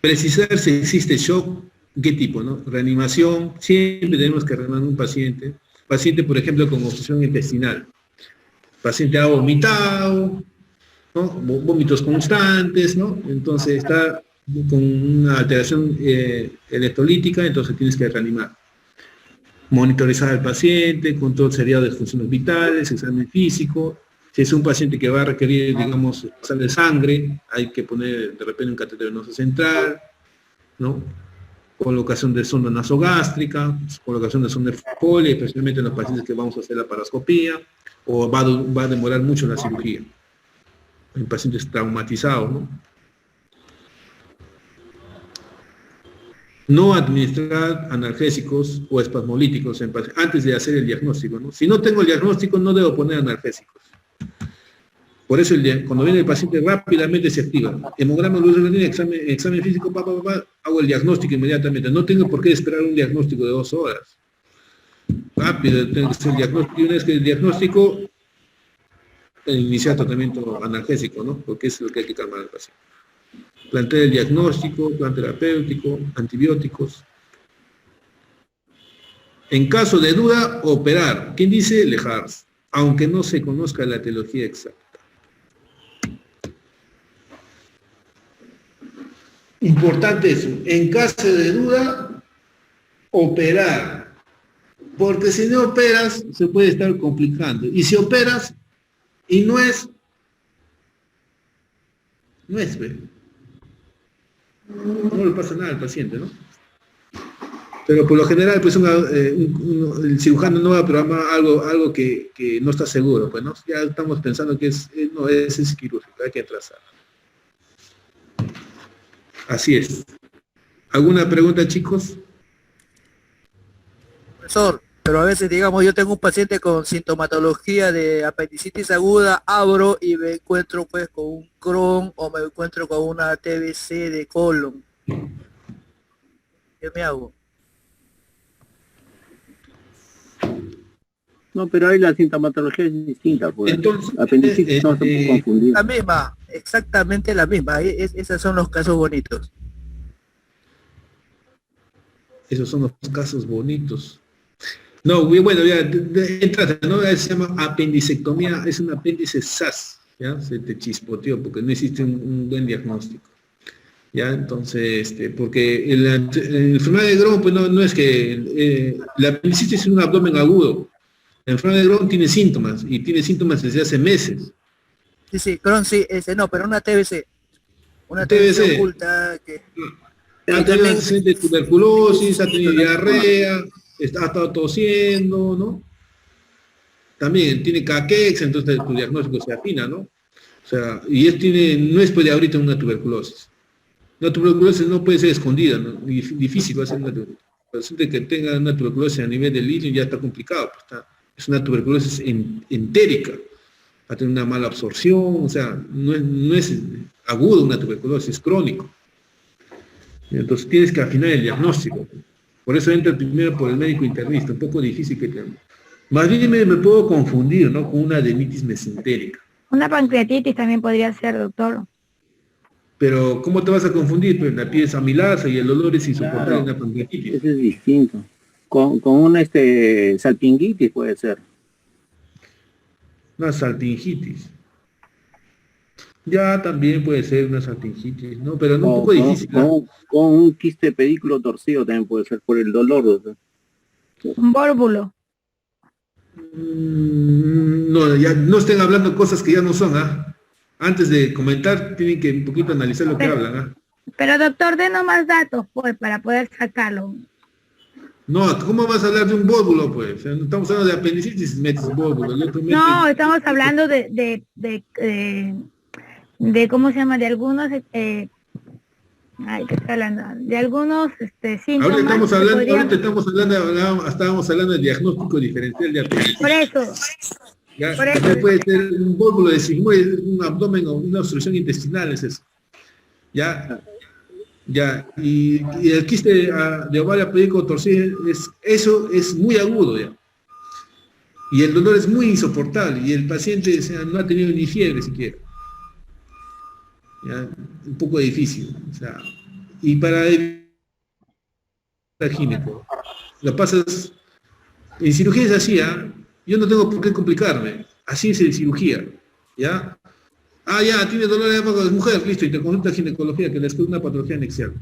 Precisar si existe shock, qué tipo, ¿no? Reanimación, siempre tenemos que reanimar a un paciente. Paciente, por ejemplo, con obstrucción intestinal. Paciente ha vomitado, ¿no? Vómitos constantes, ¿no? Entonces está con una alteración electrolítica, entonces tienes que reanimar. Monitorizar al paciente, control seriado de funciones vitales, examen físico. Si es un paciente que va a requerir, digamos, pasar de sangre, hay que poner de repente un catéter venoso central, ¿no? Colocación de sonda nasogástrica, colocación de sonda de Foley, especialmente en los pacientes que vamos a hacer la laparoscopía, o va a demorar mucho la cirugía. En pacientes traumatizados, ¿no? No administrar analgésicos o espasmolíticos antes de hacer el diagnóstico, ¿no? Si no tengo el diagnóstico, no debo poner analgésicos. Por eso cuando viene el paciente rápidamente se activa. Hemograma, luz de examen físico, hago el diagnóstico inmediatamente. No tengo por qué esperar un diagnóstico de 2 horas. Rápido, tengo que hacer el diagnóstico. Y una vez que el diagnóstico, iniciar tratamiento analgésico, ¿no? Porque es lo que hay que calmar al paciente. Plantea el diagnóstico, plan terapéutico, antibióticos. En caso de duda, operar. ¿Quién dice? Lejars, aunque no se conozca la etiología exacta. Importante eso. En caso de duda, operar. Porque si no operas, se puede estar complicando. Y si operas, y no es, no le pasa nada al paciente, ¿no? Pero por lo general, pues el cirujano no va a programar algo que no está seguro, pues, ¿no? Ya estamos pensando que es quirúrgico, hay que trazar. Así es. ¿Alguna pregunta, chicos? Profesor, pero a veces, digamos, yo tengo un paciente con sintomatología de apendicitis aguda, abro y me encuentro pues con un Crohn o me encuentro con una TBC de colon. ¿Qué me hago? No, pero ahí la sintomatología es distinta, pues. Entonces, Apendicitis no se puede confundir. La misma, exactamente la misma. Esos son los casos bonitos. Esos son los casos bonitos. No, bueno, ya, entra, ¿no? Se llama apendicectomía, es un apéndice SAS, ¿ya? Se te chispoteó porque no existe un buen diagnóstico. ¿Ya? Entonces, porque la enfermedad de Crohn, pues no es que la apendicitis es un abdomen agudo. La enfermedad de Crohn tiene síntomas, y tiene síntomas desde hace meses. Sí, Crohn sí, no, pero una TBC. Una TBC oculta que... Ha tenido antecedentes de tuberculosis, ha tenido diarrea, ha estado tosiendo, ¿no? También tiene caquex, entonces tu diagnóstico se afina, ¿no? O sea, no es pues de ahorita una tuberculosis. La tuberculosis no puede ser escondida, ¿no? Difícil va a ser una tuberculosis. El paciente que tenga una tuberculosis a nivel del ileum ya está complicado. Pues es una tuberculosis entérica. Va a tener una mala absorción, o sea, no es agudo una tuberculosis, es crónico. Entonces tienes que afinar el diagnóstico. Por eso entra primero por el médico internista, un poco difícil que tenga. Más bien me puedo confundir, ¿no? Con una adenitis mesentérica. Una pancreatitis también podría ser, doctor. Pero, ¿cómo te vas a confundir? Pues la piel es amilasa y el dolor es insoportable en una pancreatitis. Eso es distinto. Con una salpingitis puede ser. Una salpingitis. Ya también puede ser una salpingitis, ¿no? Pero no, un poco difícil. Con un quiste pedículo torcido también puede ser por el dolor, doctor. Un bórbulo. No, ya no estén hablando cosas que ya no son, ¿ah? Antes de comentar, tienen que un poquito analizar lo que hablan, ¿ah? Pero doctor, denos más datos, pues, para poder sacarlo. No, ¿cómo vas a hablar de un bórbulo, pues? O sea, no estamos hablando de apendicitis, metes bórbulo. No, estamos hablando de ¿cómo se llama? De algunos, ¿qué está hablando? De algunos síntomas. Ahorita estábamos hablando de diagnóstico diferencial de apendicitis. Por eso. ¿Ya? Puede ser un bórbulo de sigmoide, un abdomen o una obstrucción intestinal, es eso. ¿Ya? Y el quiste de ovario pedículo torcido, eso es muy agudo, ¿ya? Y el dolor es muy insoportable, y el paciente, o sea, no ha tenido ni fiebre siquiera. ¿Ya? Un poco difícil, o sea, y para el gineco, lo pasas, en cirugía es así, yo no tengo por qué complicarme, así es en cirugía, ¿ya? Ya, tiene dolor de época de mujer, listo, y te consulta ginecología, que les es una patología anexial.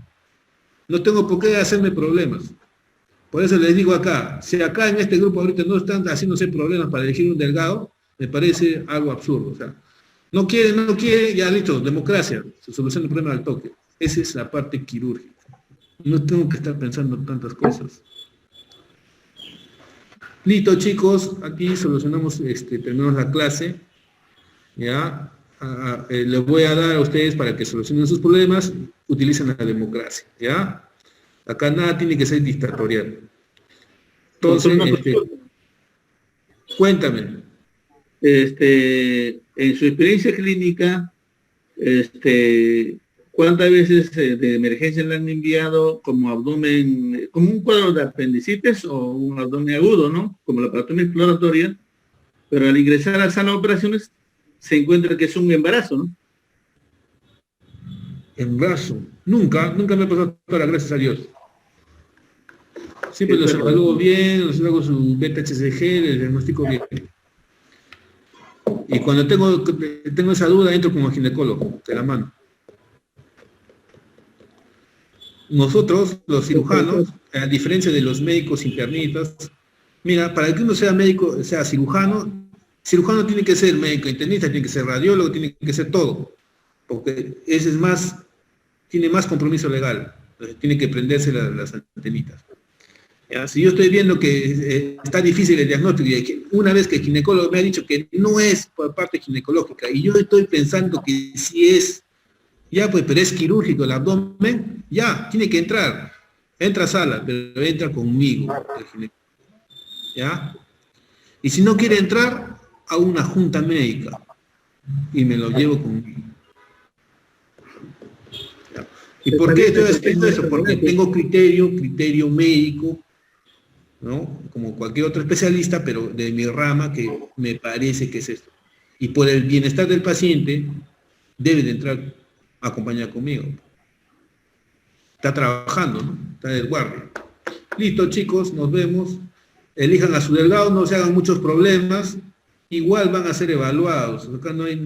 No tengo por qué hacerme problemas. Por eso les digo acá, si acá en este grupo ahorita no están haciéndose problemas para elegir un delgado, me parece algo absurdo, o sea, no quiere, ya listo, democracia, se soluciona el problema al toque. Esa es la parte quirúrgica. No tengo que estar pensando en tantas cosas. Listo, chicos, aquí solucionamos, terminamos la clase. Ya, les voy a dar a ustedes para que solucionen sus problemas, utilicen la democracia, ¿ya? Acá nada tiene que ser dictatorial. Entonces, cuéntame. En su experiencia clínica, ¿cuántas veces de emergencia le han enviado como abdomen, como un cuadro de apendicitis o un abdomen agudo, ¿no? Como la paratomía exploratoria, pero al ingresar a la sala de operaciones se encuentra que es un embarazo, ¿no? Embarazo. Nunca me ha pasado toda, gracias a Dios. Siempre los evalúo bien, los hago su beta-HCG, les diagnostico bien. Y cuando tengo esa duda, entro como ginecólogo, de la mano. Nosotros, los cirujanos, a diferencia de los médicos internistas, mira, para que uno sea médico, sea cirujano tiene que ser médico internista, tiene que ser radiólogo, tiene que ser todo, porque ese tiene más compromiso legal, tiene que prenderse las antenitas. ¿Ya? Si yo estoy viendo que está difícil el diagnóstico, y una vez que el ginecólogo me ha dicho que no es por parte ginecológica, y yo estoy pensando que sí es, ya pues, pero es quirúrgico el abdomen, ya, tiene que entrar, entra a sala, pero entra conmigo, el ginecólogo. ¿Ya? Y si no quiere entrar, a una junta médica, y me lo llevo conmigo. ¿Ya? ¿Y por qué estoy haciendo eso? Porque tengo criterio médico, ¿no? Como cualquier otro especialista, pero de mi rama, que me parece que es esto. Y por el bienestar del paciente, debe de entrar a acompañar conmigo. Está trabajando, ¿no? Está del guardia. Listo, chicos, nos vemos. Elijan a su delegado, no se hagan muchos problemas. Igual van a ser evaluados. Acá no hay...